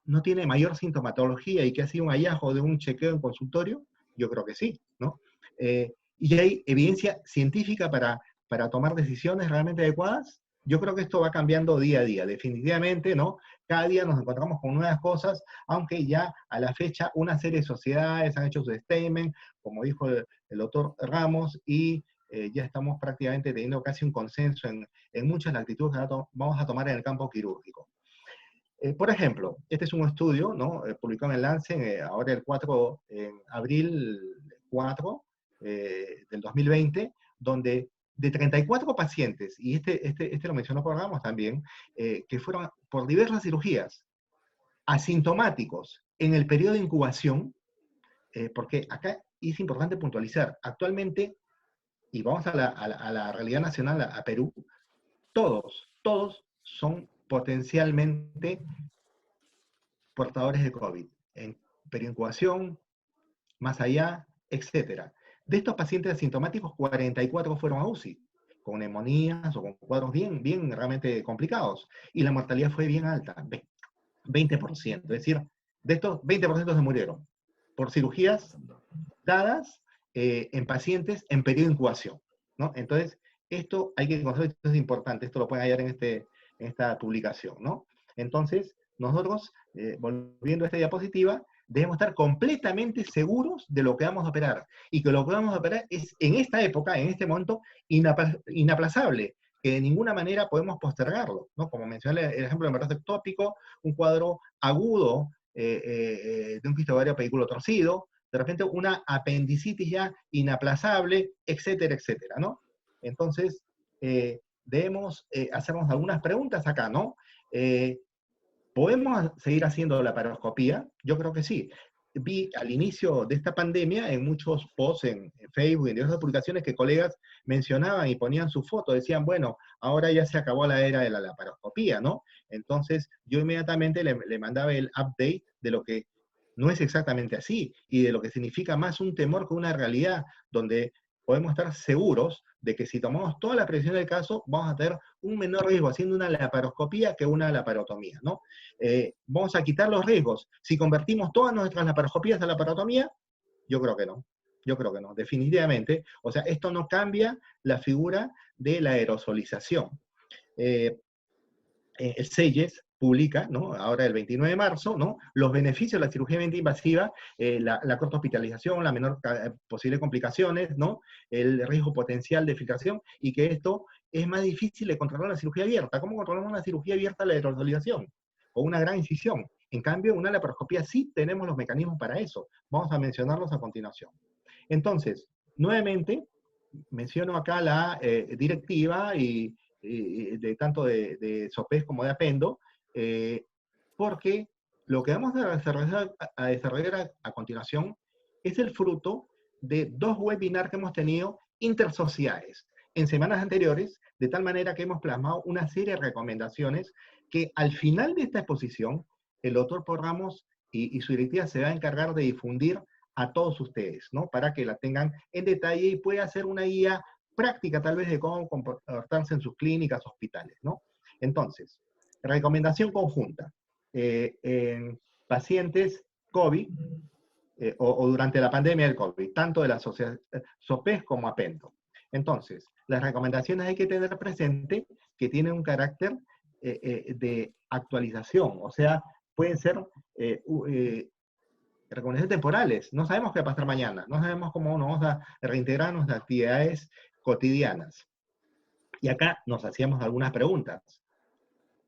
no tiene mayor sintomatología y que ha sido un hallazgo de un chequeo en consultorio. Yo creo que sí, ¿no? ¿Y hay evidencia científica para tomar decisiones realmente adecuadas? Yo creo que esto va cambiando día a día, definitivamente, ¿no? Cada día nos encontramos con nuevas cosas, aunque ya a la fecha una serie de sociedades han hecho su statement, como dijo el doctor Ramos, y ya estamos prácticamente teniendo casi un consenso en muchas de las actitudes que vamos a tomar en el campo quirúrgico. Por ejemplo, este es un estudio, ¿no? Publicado en el Lancet, ahora en abril 4 del 2020, donde de 34 pacientes, y este lo mencionó por Ramos también, que fueron por diversas cirugías, asintomáticos en el periodo de incubación, porque acá es importante puntualizar, actualmente, y vamos a la realidad nacional, a Perú, todos son potencialmente portadores de COVID, en periodo de incubación, más allá, etc. De estos pacientes asintomáticos, 44 fueron a UCI, con neumonías o con cuadros bien realmente complicados, y la mortalidad fue bien alta, 20%, es decir, de estos 20% se murieron por cirugías dadas en pacientes en periodo de incubación, ¿no? Entonces, esto hay que conocer, esto es importante, esto lo pueden hallar en esta publicación, ¿no? Entonces, nosotros, volviendo a esta diapositiva, debemos estar completamente seguros de lo que vamos a operar, y que lo que vamos a operar es, en esta época, en este momento, inaplazable, que de ninguna manera podemos postergarlo, ¿no? Como mencioné el ejemplo del embarazo ectópico, un cuadro agudo de un quiste ovario pedículo torcido, de repente una apendicitis ya inaplazable, etcétera, etcétera, ¿no? Entonces, debemos hacernos algunas preguntas acá, ¿no? ¿Podemos seguir haciendo la laparoscopía? Yo creo que sí. Vi al inicio de esta pandemia en muchos posts en Facebook y en diversas publicaciones que colegas mencionaban y ponían su foto, decían, bueno, ahora ya se acabó la era de la laparoscopía, ¿no? Entonces yo inmediatamente le mandaba el update de lo que no es exactamente así y de lo que significa más un temor que una realidad, donde podemos estar seguros de que si tomamos toda la previsión del caso, vamos a tener un menor riesgo haciendo una laparoscopía que una laparotomía, ¿no? Vamos a quitar los riesgos. Si convertimos todas nuestras laparoscopías a laparotomía, yo creo que no. Yo creo que no, definitivamente. O sea, esto no cambia la figura de la aerosolización. El SEIES publica, ¿no? Ahora el 29 de marzo, ¿no? Los beneficios de la cirugía invasiva, la corta hospitalización, la menor posible complicaciones, ¿no? El riesgo potencial de filtración, y que esto es más difícil de controlar la cirugía abierta. ¿Cómo controlamos una cirugía abierta la aerosolización? O una gran incisión. En cambio, una laparoscopía sí tenemos los mecanismos para eso. Vamos a mencionarlos a continuación. Entonces, nuevamente, menciono acá la directiva y tanto de sopés como de apendo, porque lo que vamos a desarrollar a continuación es el fruto de 2 webinars que hemos tenido intersociales en semanas anteriores, de tal manera que hemos plasmado una serie de recomendaciones que al final de esta exposición, el doctor Porramos y su directiva se va a encargar de difundir a todos ustedes, ¿no? Para que la tengan en detalle y pueda hacer una guía práctica tal vez de cómo comportarse en sus clínicas, hospitales, ¿no? Entonces, recomendación conjunta. En pacientes COVID o durante la pandemia del COVID, tanto de la SOPES como APENDO. Entonces, las recomendaciones hay que tener presente que tienen un carácter de actualización, o sea, pueden ser recomendaciones temporales. No sabemos qué va a pasar mañana, no sabemos cómo nos vamos a reintegrar en nuestras actividades cotidianas. Y acá nos hacíamos algunas preguntas.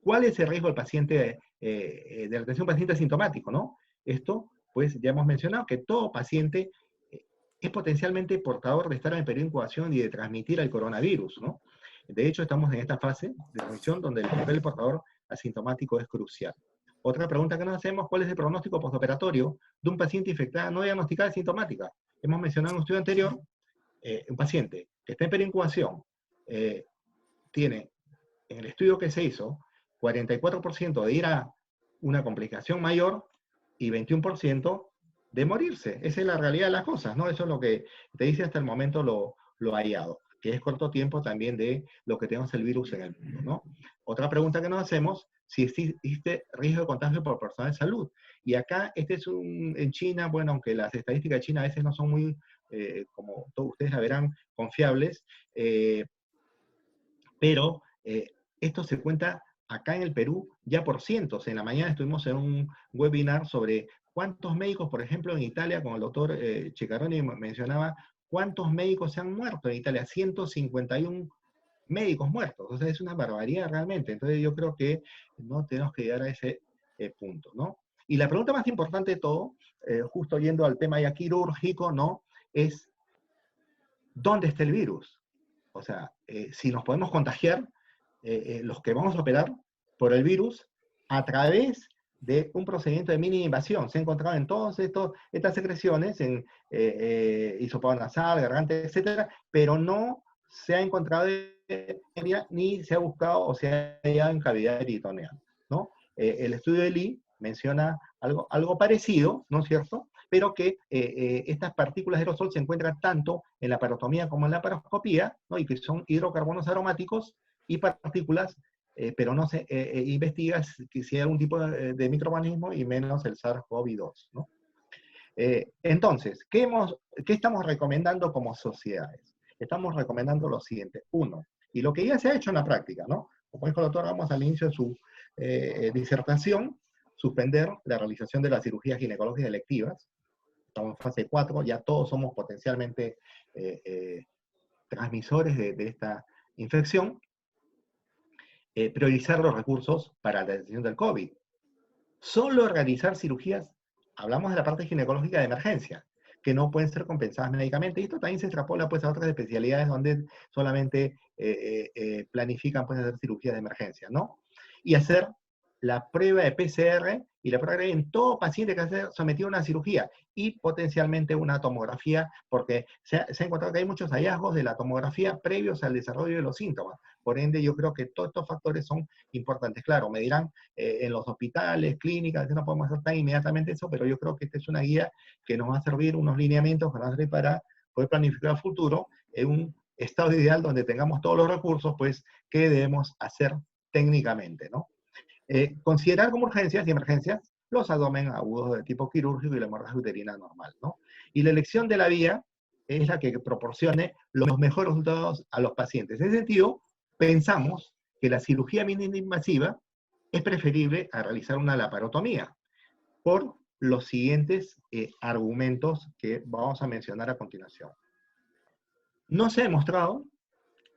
¿Cuál es el riesgo del paciente, de la atención paciente asintomático, no? Esto, pues ya hemos mencionado que todo paciente es potencialmente portador de estar en el periodo de incubación y de transmitir el coronavirus, ¿no? De hecho, estamos en esta fase de transmisión donde el papel del portador asintomático es crucial. Otra pregunta que nos hacemos, ¿cuál es el pronóstico postoperatorio de un paciente infectado no diagnosticada asintomática? Hemos mencionado en un estudio anterior, un paciente que está en periodo de incubación, tiene, en el estudio que se hizo, 44% de ir a una complicación mayor y 21% de morirse. Esa es la realidad de las cosas, ¿no? Eso es lo que te dice hasta el momento lo hallado, que es corto tiempo también de lo que tenemos el virus en el mundo, ¿no? Otra pregunta que nos hacemos, si existe riesgo de contagio por personal de salud. Y acá, en China, bueno, aunque las estadísticas de China a veces no son muy, como todos ustedes la verán, confiables, pero esto se cuenta acá en el Perú ya por cientos. En la mañana estuvimos en un webinar sobre cuántos médicos, por ejemplo, en Italia, con el doctor Ceccaroni mencionaba cuántos médicos se han muerto en Italia, 151 médicos muertos. O sea, es una barbaridad realmente. Entonces yo creo que no tenemos que llegar a ese punto, ¿no? Y la pregunta más importante de todo, justo yendo al tema ya quirúrgico, ¿no? Es, ¿dónde está el virus? O sea, si nos podemos contagiar, los que vamos a operar por el virus, a través de un procedimiento de mínima invasión. Se ha encontrado en todas estas secreciones, en hisopado nasal, garganta, etcétera, pero no se ha encontrado ni se ha buscado o se ha hallado en cavidad peritoneal, ¿no? El estudio de Lee menciona algo parecido, ¿no es cierto?, pero que estas partículas de aerosol se encuentran tanto en la parotomía como en la paroscopía, ¿no? Y que son hidrocarbonos aromáticos y partículas, pero no se investiga si hay algún tipo de microorganismo y menos el SARS-CoV-2, ¿no? Entonces, ¿qué estamos recomendando como sociedades? Estamos recomendando lo siguiente. Uno, y lo que ya se ha hecho en la práctica, ¿no? Como dijo el doctor Ramos al inicio de su disertación, suspender la realización de las cirugías ginecológicas electivas. Estamos en fase 4, ya todos somos potencialmente transmisores de esta infección. Priorizar los recursos para la atención del COVID. Solo realizar cirugías, hablamos de la parte ginecológica de emergencia, que no pueden ser compensadas médicamente. Y esto también se extrapola pues, a otras especialidades donde solamente planifican pues, hacer cirugías de emergencia, ¿no? Y hacer la prueba de PCR y la prueba en todo paciente que ha sometido a una cirugía y potencialmente una tomografía, porque se ha encontrado que hay muchos hallazgos de la tomografía previos al desarrollo de los síntomas. Por ende, yo creo que todos estos factores son importantes. Claro, me dirán, en los hospitales, clínicas, no podemos hacer tan inmediatamente eso, pero yo creo que esta es una guía que nos va a servir, unos lineamientos que nos va a servir para poder planificar el futuro en un estado ideal donde tengamos todos los recursos, pues, ¿qué debemos hacer técnicamente, no? Considerar como urgencias y emergencias los abdomen agudos de tipo quirúrgico y la hemorragia uterina normal, ¿no? Y la elección de la vía es la que proporcione los mejores resultados a los pacientes. En ese sentido, pensamos que la cirugía mínima invasiva es preferible a realizar una laparotomía por los siguientes argumentos que vamos a mencionar a continuación. No se ha demostrado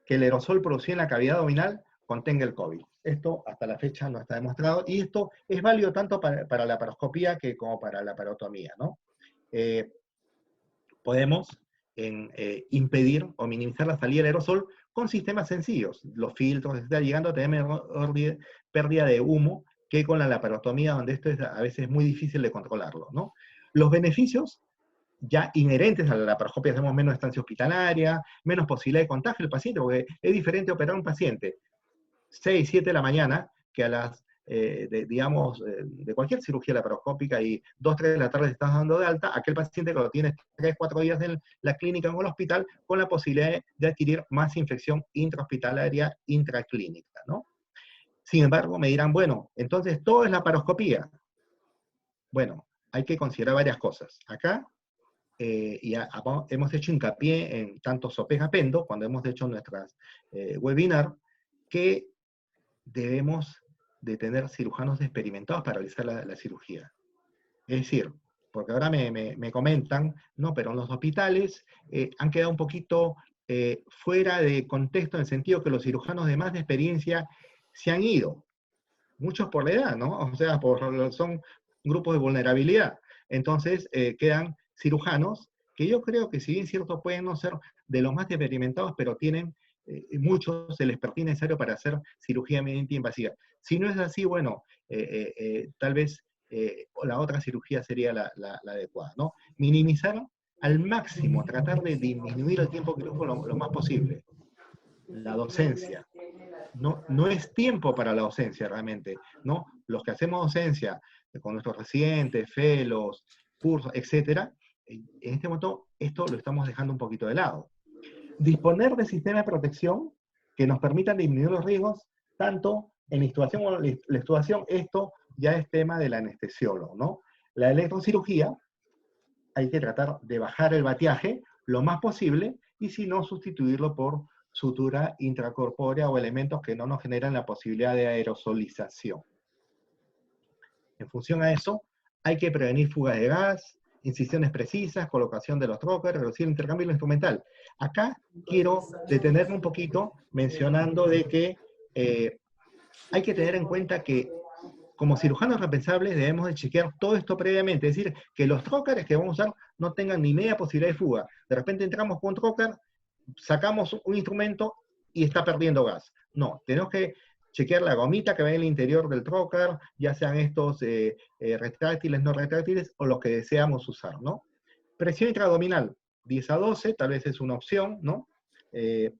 que el aerosol producido en la cavidad abdominal contenga el COVID. Esto hasta la fecha no está demostrado, y esto es válido tanto para la paroscopía como para la laparotomía, ¿no? Podemos impedir o minimizar la salida del aerosol con sistemas sencillos, los filtros, etc., llegando a tener menor pérdida de humo que con la laparotomía, donde esto es a veces muy difícil de controlarlo, ¿no? Los beneficios ya inherentes a la laparoscopia, hacemos menos estancia hospitalaria, menos posibilidad de contagio del paciente, porque es diferente operar a un paciente 6, 7 de la mañana que a las, de cualquier cirugía laparoscópica y 2, 3 de la tarde te estás dando de alta, aquel paciente que lo tiene 3, 4 días en la clínica o en el hospital, con la posibilidad de adquirir más infección intrahospitalaria, intraclínica, ¿no? Sin embargo, me dirán, bueno, entonces todo es laparoscopía. Bueno, hay que considerar varias cosas. Acá, hemos hecho hincapié en tanto Sopeja Pendo, cuando hemos hecho nuestras webinar, que debemos de tener cirujanos experimentados para realizar la cirugía. Es decir, porque ahora me comentan, no, pero en los hospitales han quedado un poquito fuera de contexto, en el sentido que los cirujanos de más experiencia se han ido. Muchos por la edad, ¿no? O sea, son grupos de vulnerabilidad. Entonces, quedan cirujanos que yo creo que, si bien cierto, pueden no ser de los más experimentados, pero tienen muchos el expertise necesario para hacer cirugía minimamente invasiva. Si no es así, bueno, tal vez la otra cirugía sería la adecuada, ¿no? Minimizar al máximo, tratar de disminuir el tiempo quirúrgico lo más posible. La docencia. No es tiempo para la docencia realmente, ¿no? Los que hacemos docencia con nuestros residentes, fellows, cursos, etcétera, en este momento esto lo estamos dejando un poquito de lado. Disponer de sistemas de protección que nos permitan disminuir los riesgos, tanto en la intubación como en la extubación. Esto ya es tema del anestesiólogo, ¿no? La electrocirugía, hay que tratar de bajar el bateaje lo más posible, y si no, sustituirlo por sutura intracorpórea o elementos que no nos generan la posibilidad de aerosolización. En función a eso, hay que prevenir fugas de gas, incisiones precisas, colocación de los trocars, reducir el intercambio instrumental. Acá quiero detenerme un poquito mencionando de que hay que tener en cuenta que como cirujanos responsables debemos de chequear todo esto previamente, es decir, que los trocars que vamos a usar no tengan ni media posibilidad de fuga. De repente entramos con un trocar, sacamos un instrumento y está perdiendo gas. No, tenemos que chequear la gomita que va en el interior del trocar, ya sean estos retráctiles, no retráctiles, o los que deseamos usar, ¿no? Presión intraabdominal, 10 a 12, tal vez es una opción, ¿no? Y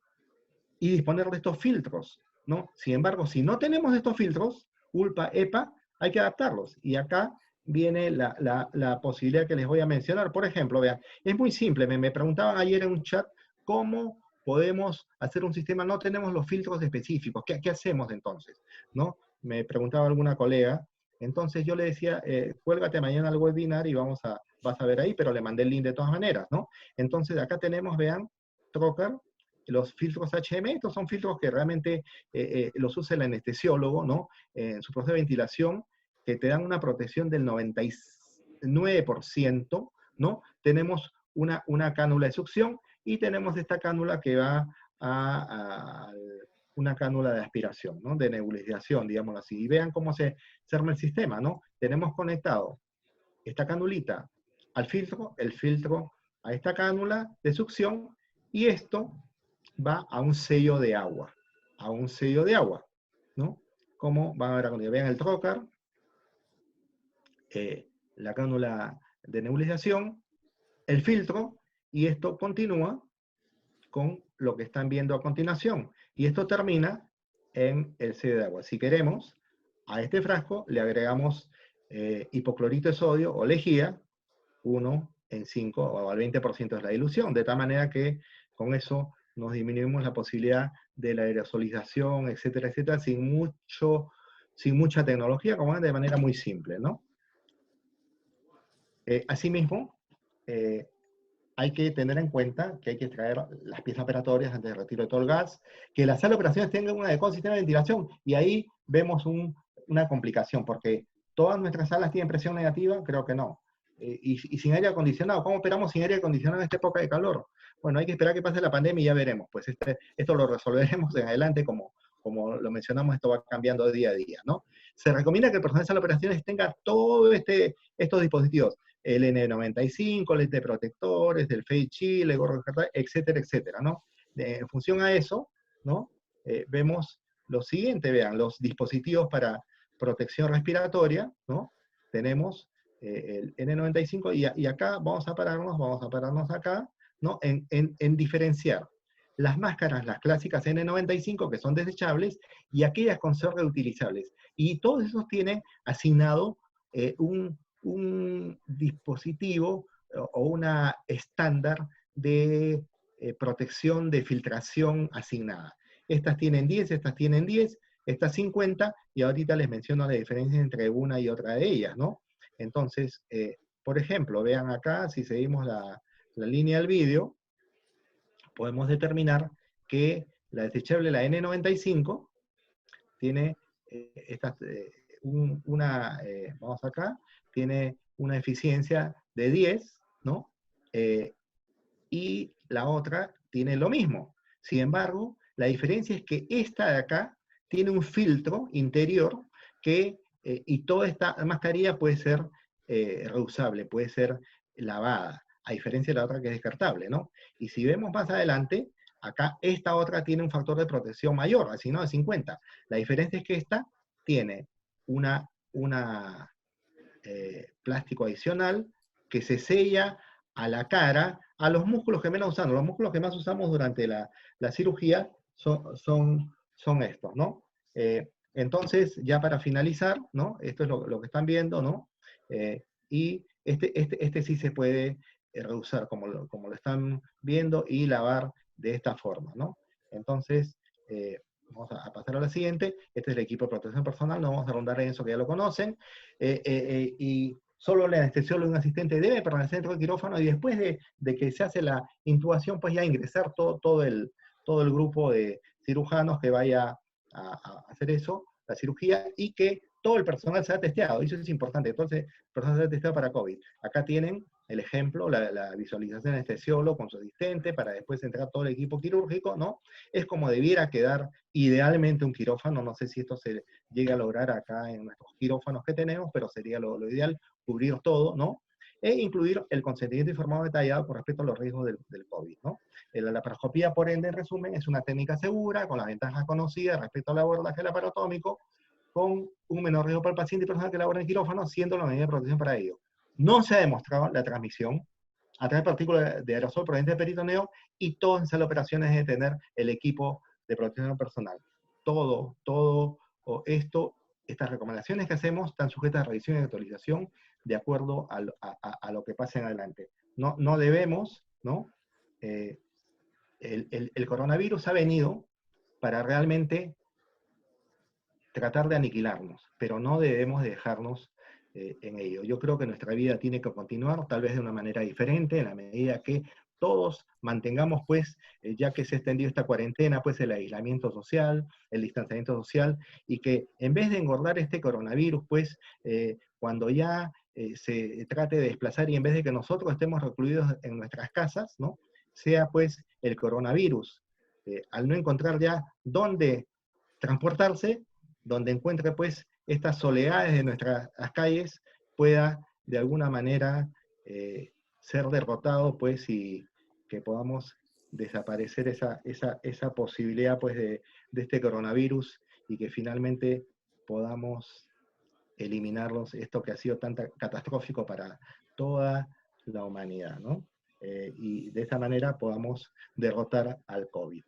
disponer de estos filtros, ¿no? Sin embargo, si no tenemos estos filtros, ULPA, EPA, hay que adaptarlos. Y acá viene la posibilidad que les voy a mencionar. Por ejemplo, vean, es muy simple, me preguntaban ayer en un chat, ¿cómo podemos hacer un sistema? No tenemos los filtros específicos. ¿Qué hacemos entonces? ¿No? Me preguntaba alguna colega. Entonces yo le decía, cuélgate mañana al webinar y vas a ver ahí, pero le mandé el link de todas maneras, ¿no? Entonces acá tenemos, vean, trocar, los filtros HM. Estos son filtros que realmente los usa el anestesiólogo, ¿no? En su proceso de ventilación, que te dan una protección del 99%, ¿no? Tenemos una cánula de succión, y tenemos esta cánula que va a una cánula de aspiración, ¿no? De nebulización, digámoslo así. Y vean cómo se arma el sistema, ¿no? Tenemos conectado esta canulita al filtro, el filtro a esta cánula de succión, y esto va a un sello de agua, ¿no? Como van a ver cuando vean el trocar, la cánula de nebulización, el filtro, y esto continúa con lo que están viendo a continuación. Y esto termina en el sello de agua. Si queremos, a este frasco le agregamos hipoclorito de sodio o lejía, 1 en 5 o al 20% es la dilución, de tal manera que con eso nos disminuimos la posibilidad de la aerosolización, etcétera, etcétera, sin mucha tecnología, como de manera muy simple, ¿no? Asimismo, hay que tener en cuenta que hay que extraer las piezas operatorias antes del retiro de todo el gas, que la sala de operaciones tenga un adecuado sistema de ventilación, y ahí vemos una complicación, porque todas nuestras salas tienen presión negativa, creo que no. Y sin aire acondicionado, ¿cómo operamos sin aire acondicionado en esta época de calor? Bueno, hay que esperar que pase la pandemia y ya veremos. Pues esto lo resolveremos en adelante, como lo mencionamos, esto va cambiando de día a día, ¿no? Se recomienda que el personal de sala de operaciones tenga todos estos dispositivos. el N95, lentes protectores, del Face Shield, el gorro descartable, etcétera, etcétera, ¿no? En función a eso, ¿no? Vemos lo siguiente, vean, los dispositivos para protección respiratoria, ¿no? Tenemos el N95 y acá vamos a pararnos acá, ¿no? En diferenciar las máscaras, las clásicas N95, que son desechables, y aquellas con ser reutilizables. Y todos esos tienen asignado un dispositivo o una estándar de protección de filtración asignada. Estas tienen 10, estas tienen 10, estas 50, y ahorita les menciono la diferencia entre una y otra de ellas, ¿no? Entonces, por ejemplo, vean acá, si seguimos la línea del vídeo, podemos determinar que la desechable, la N95, tiene vamos acá, tiene una eficiencia de 10, ¿no? Y la otra tiene lo mismo. Sin embargo, la diferencia es que esta de acá tiene un filtro interior y toda esta mascarilla puede ser reusable, puede ser lavada, a diferencia de la otra que es descartable, ¿no? Y si vemos más adelante, acá esta otra tiene un factor de protección mayor, así no de 50. La diferencia es que esta tiene plástico adicional que se sella a la cara, a los músculos que menos usamos. Los músculos que más usamos durante la cirugía son estos, ¿no? Entonces, ya para finalizar, ¿no? Esto es lo que están viendo, ¿no? Y este sí se puede reusar como lo están viendo y lavar de esta forma, ¿no? Entonces, vamos a pasar a la siguiente. Este es el equipo de protección personal, no vamos a rondar en eso que ya lo conocen. Y solo el anestesiólogo y un asistente debe permanecer dentro del quirófano, y después de que se hace la intubación, pues ya ingresar todo el grupo de cirujanos que vaya a hacer eso, la cirugía, y que todo el personal sea testeado. Eso es importante, entonces el personal sea testeado para COVID. Acá tienen el ejemplo, la visualización del anestesiólogo con su asistente, para después entrar todo el equipo quirúrgico, ¿no? Es como debiera quedar idealmente un quirófano. No sé si esto se llega a lograr acá en nuestros quirófanos que tenemos, pero sería lo ideal, cubrir todo, ¿no? E incluir el consentimiento informado detallado con respecto a los riesgos del COVID, ¿no? La laparoscopía, por ende, en resumen, es una técnica segura, con las ventajas conocidas respecto al abordaje laparotómico, con un menor riesgo para el paciente y personal que labora en quirófano, siendo la medida de protección para ello. No se ha demostrado la transmisión a través de partículas de aerosol provenientes del peritoneo, y todas esas operaciones de tener el equipo de protección personal. Estas recomendaciones que hacemos están sujetas a revisión y actualización de acuerdo a lo que pase en adelante. No debemos, ¿no? El coronavirus ha venido para realmente tratar de aniquilarnos, pero no debemos dejarnos en ello. Yo creo que nuestra vida tiene que continuar, tal vez de una manera diferente, en la medida que todos mantengamos, pues, ya que se ha extendido esta cuarentena, pues el aislamiento social, el distanciamiento social, y que en vez de engordar este coronavirus, pues, cuando ya se trate de desplazar, y en vez de que nosotros estemos recluidos en nuestras casas, ¿no? Sea pues el coronavirus, al no encontrar ya dónde transportarse, donde encuentre pues estas soledades de nuestras calles, pueda de alguna manera ser derrotado, pues, y que podamos desaparecer esa posibilidad, pues, de este coronavirus, y que finalmente podamos eliminarlos, esto que ha sido tan catastrófico para toda la humanidad, ¿no? Y de esta manera podamos derrotar al COVID.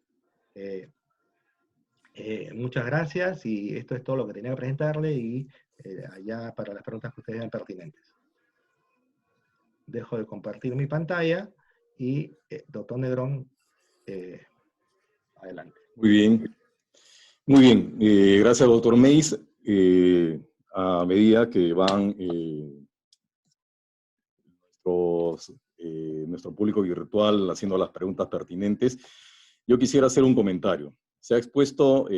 Muchas gracias, y esto es todo lo que tenía que presentarle, y allá para las preguntas que ustedes vean pertinentes. Dejo de compartir mi pantalla y doctor Negrón, adelante. Muy bien. Muy bien. Gracias, doctor Meis. A medida que van nuestro público virtual haciendo las preguntas pertinentes, yo quisiera hacer un comentario. Se ha expuesto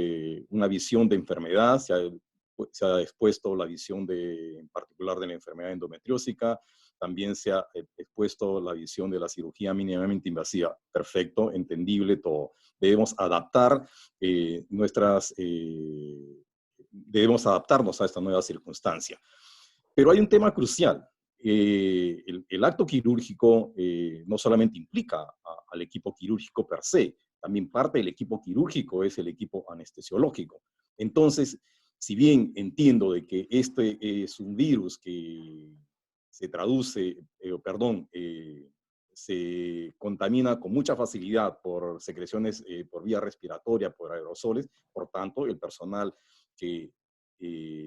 una visión de enfermedad, se ha expuesto la visión en particular de la enfermedad endometriósica, también se ha expuesto la visión de la cirugía mínimamente invasiva. Perfecto, entendible todo. Debemos adaptar debemos adaptarnos a esta nueva circunstancia. Pero hay un tema crucial, el acto quirúrgico no solamente implica al equipo quirúrgico per se, también parte del equipo quirúrgico es el equipo anestesiológico. Entonces, si bien entiendo de que este es un virus que se traduce, se contamina con mucha facilidad por secreciones por vía respiratoria, por aerosoles, por tanto, el personal que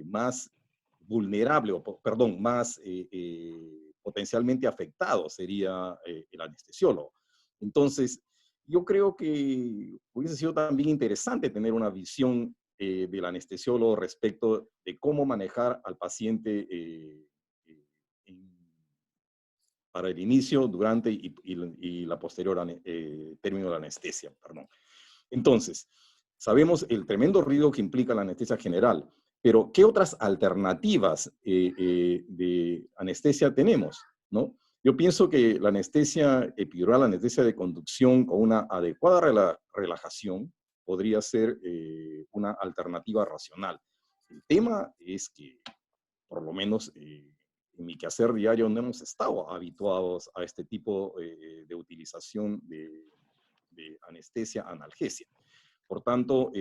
más vulnerable, más potencialmente afectado sería el anestesiólogo. Entonces, yo creo que hubiese sido también interesante tener una visión del anestesiólogo respecto de cómo manejar al paciente para el inicio, durante y la posterior término de la anestesia. Perdón. Entonces, sabemos el tremendo ruido que implica la anestesia general, pero ¿qué otras alternativas de anestesia tenemos? ¿No? Yo pienso que la anestesia epidural, la anestesia de conducción con una adecuada relajación podría ser una alternativa racional. El tema es que, por lo menos en mi quehacer diario, no hemos estado habituados a este tipo de utilización de anestesia analgesia. Por tanto,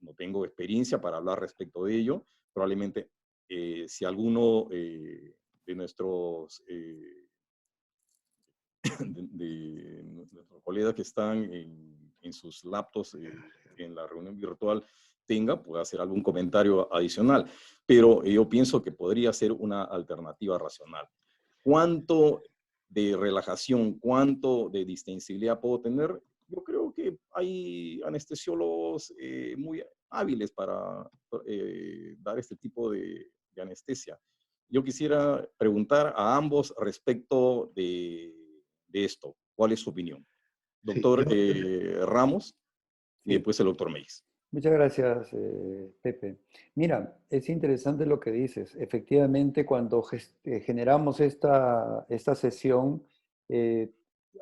no tengo experiencia para hablar respecto de ello. Probablemente, si alguno de nuestros de nuestros colegas que están en sus laptops en la reunión virtual pueda hacer algún comentario adicional. Pero yo pienso que podría ser una alternativa racional. ¿Cuánto de relajación, cuánto de distensibilidad puedo tener? Yo creo que hay anestesiólogos muy hábiles para dar este tipo de anestesia. Yo quisiera preguntar a ambos respecto de esto. ¿Cuál es su opinión? Sí, Doctor Ramos y Sí. después el doctor Meis. Muchas gracias, Pepe. Mira, es interesante lo que dices. Efectivamente, cuando generamos esta sesión,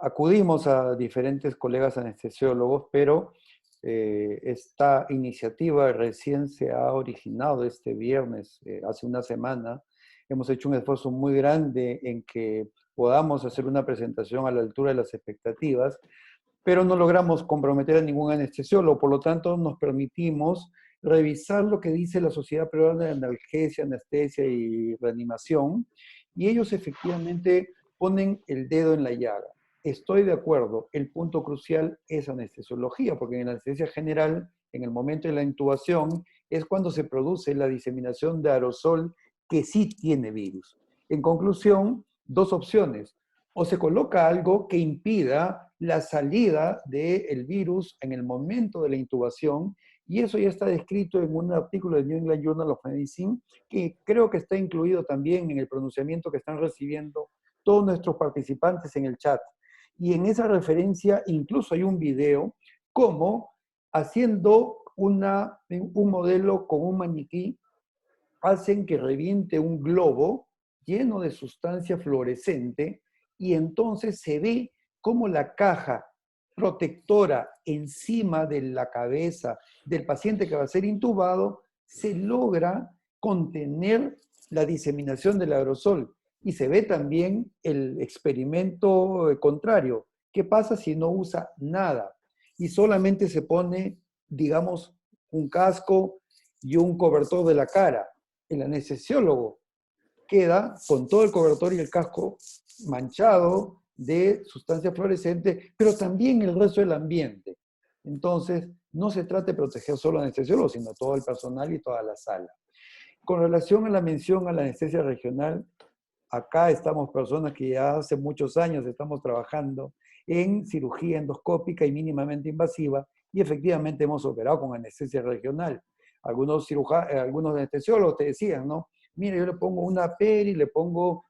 acudimos a diferentes colegas anestesiólogos, pero esta iniciativa recién se ha originado este viernes, hace una semana. Hemos hecho un esfuerzo muy grande en que podamos hacer una presentación a la altura de las expectativas, pero no logramos comprometer a ningún anestesiólogo, por lo tanto nos permitimos revisar lo que dice la Sociedad Peruana de Analgesia, Anestesia y Reanimación, y ellos efectivamente ponen el dedo en la llaga. Estoy de acuerdo, el punto crucial es anestesiología, porque en la anestesia general, en el momento de la intubación, es cuando se produce la diseminación de aerosol que sí tiene virus. En conclusión, dos opciones: o se coloca algo que impida la salida del virus en el momento de la intubación, y eso ya está descrito en un artículo del New England Journal of Medicine, que creo que está incluido también en el pronunciamiento que están recibiendo todos nuestros participantes en el chat. Y en esa referencia incluso hay un video como haciendo un modelo con un maniquí, hacen que reviente un globo lleno de sustancia fluorescente, y entonces se ve cómo la caja protectora encima de la cabeza del paciente que va a ser intubado se logra contener la diseminación del aerosol. Y se ve también el experimento contrario. ¿Qué pasa si no usa nada y solamente se pone, digamos, un casco y un cobertor de la cara? El anestesiólogo queda con todo el cobertor y el casco manchado de sustancia fluorescente, pero también el resto del ambiente. Entonces, no se trata de proteger solo al anestesiólogo, sino todo el personal y toda la sala. Con relación a la mención a la anestesia regional, acá estamos personas que ya hace muchos años estamos trabajando en cirugía endoscópica y mínimamente invasiva, y efectivamente hemos operado con anestesia regional. Algunos anestesiólogos te decían, ¿no? Mira, yo le pongo una peri, le pongo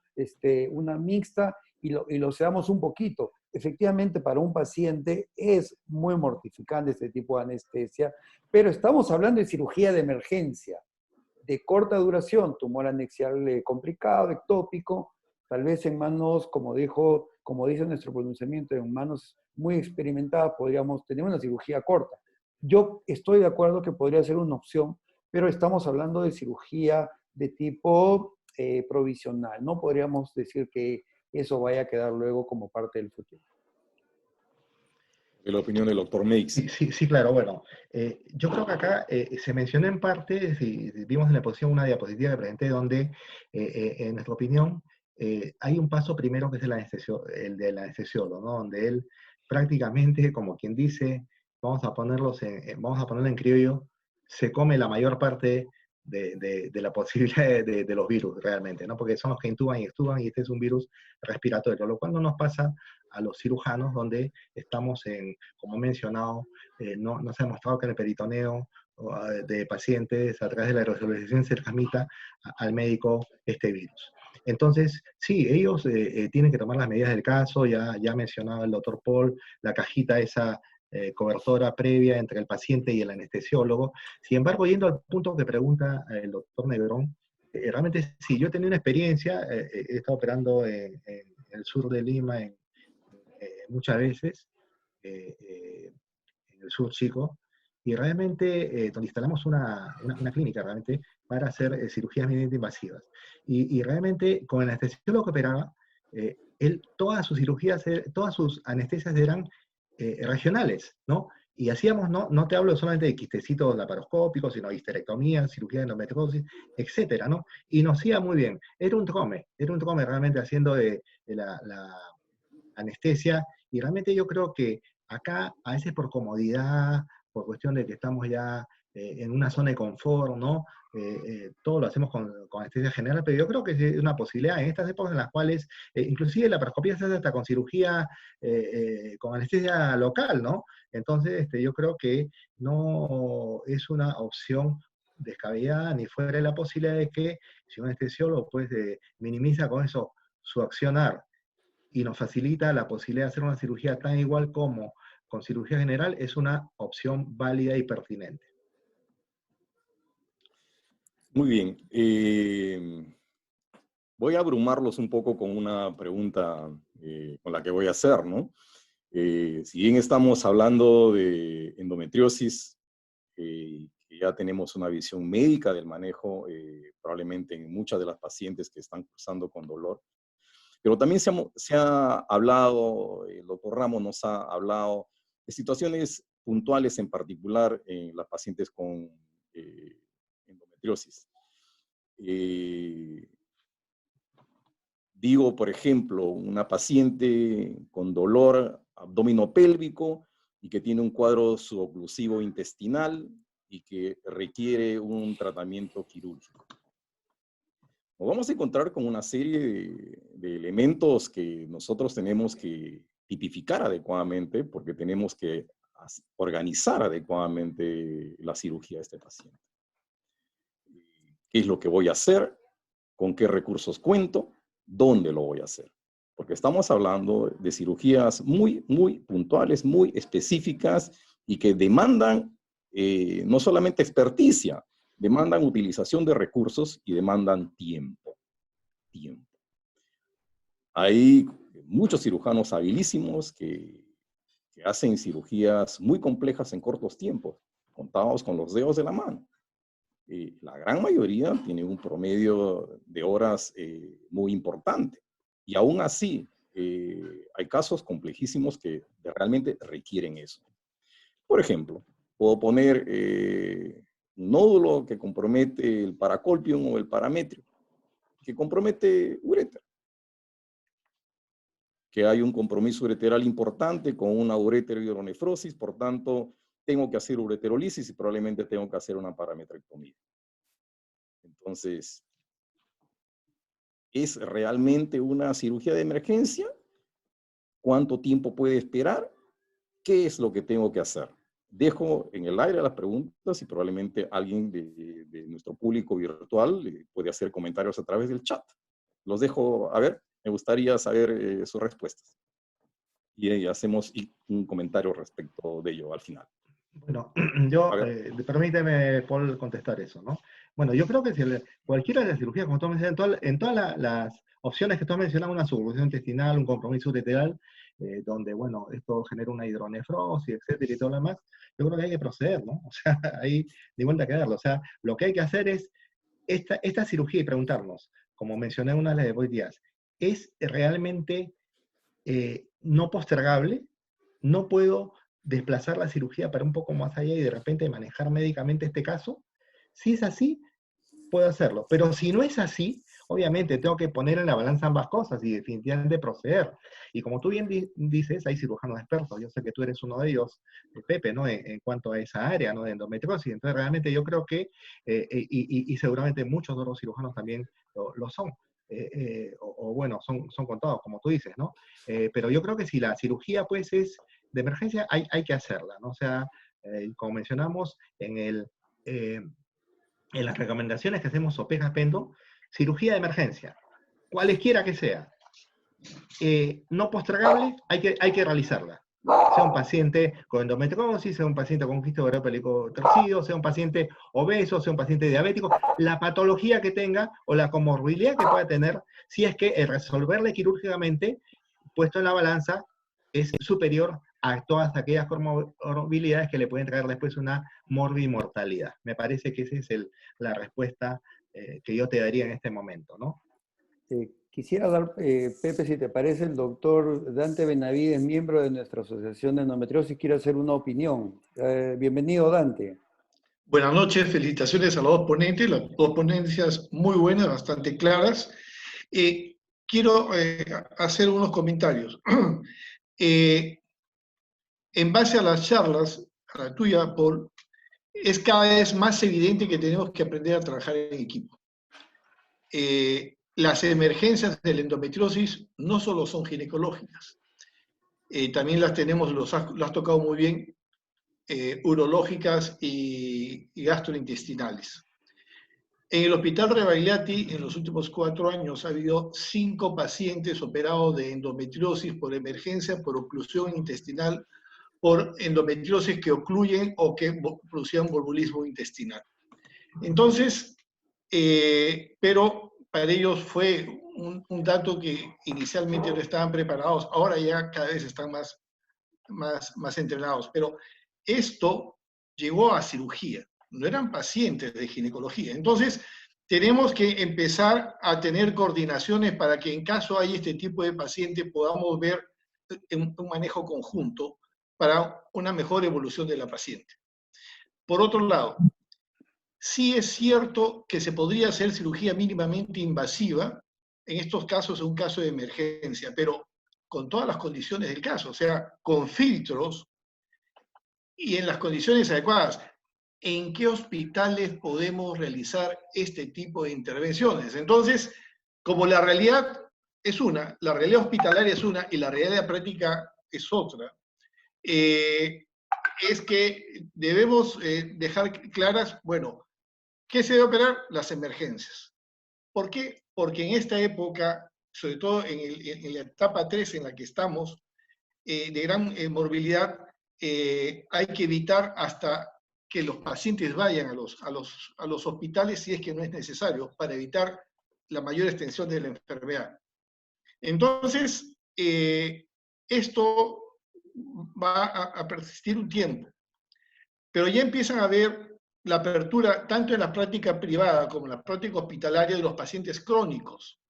una mixta y lo sedamos un poquito. Efectivamente, para un paciente es muy mortificante este tipo de anestesia, pero estamos hablando de cirugía de emergencia, de corta duración, tumor anexial complicado, ectópico, tal vez en manos, como dice nuestro pronunciamiento, en manos muy experimentadas podríamos tener una cirugía corta. Yo estoy de acuerdo que podría ser una opción, pero estamos hablando de cirugía de tipo provisional. No podríamos decir que eso vaya a quedar luego como parte del futuro. De la opinión del doctor Meix. Sí, claro, bueno, yo creo que acá se mencionó en parte, si vimos en la exposición una diapositiva que presenté donde, en nuestra opinión, hay un paso primero que es el del anestesiólogo, ¿no? Donde él prácticamente, como quien dice, vamos a ponerlo en criollo, se come la mayor parte de la posibilidad de los virus realmente, ¿no? Porque son los que intuban y extuban y este es un virus respiratorio, lo cual no nos pasa a los cirujanos donde estamos como he mencionado, no se ha demostrado que en el peritoneo de pacientes a través de la aerosolización se transmita al médico este virus. Entonces, sí, ellos tienen que tomar las medidas del caso, ya mencionaba el doctor Paul, la cajita esa cobertora previa entre el paciente y el anestesiólogo. Sin embargo, yendo al punto que pregunta el doctor Negrón, realmente sí, yo he tenido una experiencia, he estado operando en el sur de Lima muchas veces, en el sur chico, y realmente donde instalamos una clínica realmente para hacer cirugías minimamente invasivas. Y realmente con el anestesiólogo que operaba, todas sus cirugías, todas sus anestesias eran regionales, ¿no? Y hacíamos, no te hablo solamente de quistecitos laparoscópicos, sino histerectomía, cirugía de endometriosis, etcétera, ¿no? Y nos hacía muy bien. Era un trome realmente haciendo de la anestesia, y realmente yo creo que acá, a veces por comodidad, por cuestión de que estamos ya en una zona de confort, ¿no? Todo lo hacemos con anestesia general, pero yo creo que es una posibilidad en estas épocas en las cuales, inclusive la laparoscopía se hace hasta con cirugía, con anestesia local, ¿no? Entonces, yo creo que no es una opción descabellada ni fuera de la posibilidad de que si un anestesiólogo pues minimiza con eso su accionar y nos facilita la posibilidad de hacer una cirugía tan igual como con cirugía general, es una opción válida y pertinente. Muy bien. Voy a abrumarlos un poco con una pregunta con la que voy a hacer, ¿no? Si bien estamos hablando de endometriosis, que ya tenemos una visión médica del manejo, probablemente en muchas de las pacientes que están cursando con dolor, pero también se ha hablado, el doctor Ramos nos ha hablado de situaciones puntuales, en particular en las pacientes con endometriosis. Digo, por ejemplo, una paciente con dolor abdominopélvico y que tiene un cuadro suboclusivo intestinal y que requiere un tratamiento quirúrgico. Nos vamos a encontrar con una serie de elementos que nosotros tenemos que tipificar adecuadamente porque tenemos que organizar adecuadamente la cirugía de este paciente. ¿Qué es lo que voy a hacer? ¿Con qué recursos cuento? ¿Dónde lo voy a hacer? Porque estamos hablando de cirugías muy, muy puntuales, muy específicas y que demandan no solamente experticia, demandan utilización de recursos y demandan tiempo. Hay muchos cirujanos habilísimos que hacen cirugías muy complejas en cortos tiempos, contados con los dedos de la mano. La gran mayoría tiene un promedio de horas muy importante. Y aún así, hay casos complejísimos que realmente requieren eso. Por ejemplo, puedo poner un nódulo que compromete el paracolpium o el parametrio, que compromete uretra. Que hay un compromiso ureteral importante con una ureterohidronefrosis, por tanto, tengo que hacer ureterolisis y probablemente tengo que hacer una parametrectomía. Entonces, ¿es realmente una cirugía de emergencia? ¿Cuánto tiempo puede esperar? ¿Qué es lo que tengo que hacer? Dejo en el aire las preguntas y probablemente alguien de nuestro público virtual puede hacer comentarios a través del chat. Los dejo, a ver, me gustaría saber sus respuestas. Y hacemos un comentario respecto de ello al final. Bueno, permíteme, Paul, contestar eso, ¿no? Bueno, yo creo que si cualquiera de las cirugías, como tú mencionas, en todas las opciones que tú has mencionado, una subluxación intestinal, un compromiso ureteral, donde, bueno, esto genera una hidronefrosis, etcétera, y todo lo demás, yo creo que hay que proceder, ¿no? O sea, ahí ni vuelta que darlo. O sea, lo que hay que hacer es esta cirugía y preguntarnos, como mencioné una de Boyd Díaz, es realmente no postergable. No puedo desplazar la cirugía para un poco más allá y de repente manejar médicamente este caso. Si es así, puedo hacerlo. Pero si no es así, obviamente tengo que poner en la balanza ambas cosas y definitivamente proceder. Y como tú bien dices, hay cirujanos expertos. Yo sé que tú eres uno de ellos, Pepe, ¿no? En cuanto a esa área, ¿no? De endometriosis. Entonces, realmente yo creo que, y seguramente muchos de los cirujanos también lo son. O bueno, son contados, como tú dices, ¿no? Pero yo creo que si la cirugía, pues, es de emergencia, hay que hacerla, ¿no? O sea, como mencionamos en las recomendaciones que hacemos OPEJA Pendo, cirugía de emergencia, cualesquiera que sea, no postergable, hay que realizarla. Sea un paciente con endometriosis, sea un paciente con quisto ovario poliquístico torcido, sea un paciente obeso, sea un paciente diabético, la patología que tenga o la comorbilidad que pueda tener, si es que el resolverle quirúrgicamente, puesto en la balanza, es superior a todas aquellas comorbilidades que le pueden traer después una morbimortalidad. Me parece que esa es la respuesta que yo te daría en este momento, ¿no? Quisiera dar, Pepe, si te parece, el doctor Dante Benavides, miembro de nuestra Asociación de Endometriosis, quiere hacer una opinión. Bienvenido, Dante. Buenas noches, felicitaciones a los dos ponentes, las dos ponencias muy buenas, bastante claras. Quiero hacer unos comentarios. En base a las charlas, a la tuya, Paul, es cada vez más evidente que tenemos que aprender a trabajar en equipo. Las emergencias de la endometriosis no solo son ginecológicas, también las tenemos, lo has tocado muy bien, urológicas y gastrointestinales. En el Hospital Rebagliati, en los últimos 4 años, ha habido 5 pacientes operados de endometriosis por emergencia, por oclusión intestinal, por endometriosis que ocluyen o que producían volvulismo intestinal. Entonces, pero para ellos fue un dato que inicialmente no estaban preparados, ahora ya cada vez están más entrenados. Pero esto llegó a cirugía, no eran pacientes de ginecología. Entonces, tenemos que empezar a tener coordinaciones para que en caso hay este tipo de paciente podamos ver un manejo conjunto para una mejor evolución de la paciente. Por otro lado, sí es cierto que se podría hacer cirugía mínimamente invasiva, en estos casos es un caso de emergencia, pero con todas las condiciones del caso, o sea, con filtros y en las condiciones adecuadas. ¿En qué hospitales podemos realizar este tipo de intervenciones? Entonces, como la realidad es una, la realidad hospitalaria es una y la realidad práctica es otra, es que debemos dejar claras, bueno, ¿qué se debe operar? Las emergencias. ¿Por qué? Porque en esta época, sobre todo en la etapa 3 en la que estamos, de gran morbilidad, hay que evitar hasta que los pacientes vayan a los hospitales si es que no es necesario, para evitar la mayor extensión de la enfermedad. Entonces, esto va a persistir un tiempo, pero ya empiezan a ver la apertura tanto en la práctica privada como en la práctica hospitalaria de los pacientes crónicos.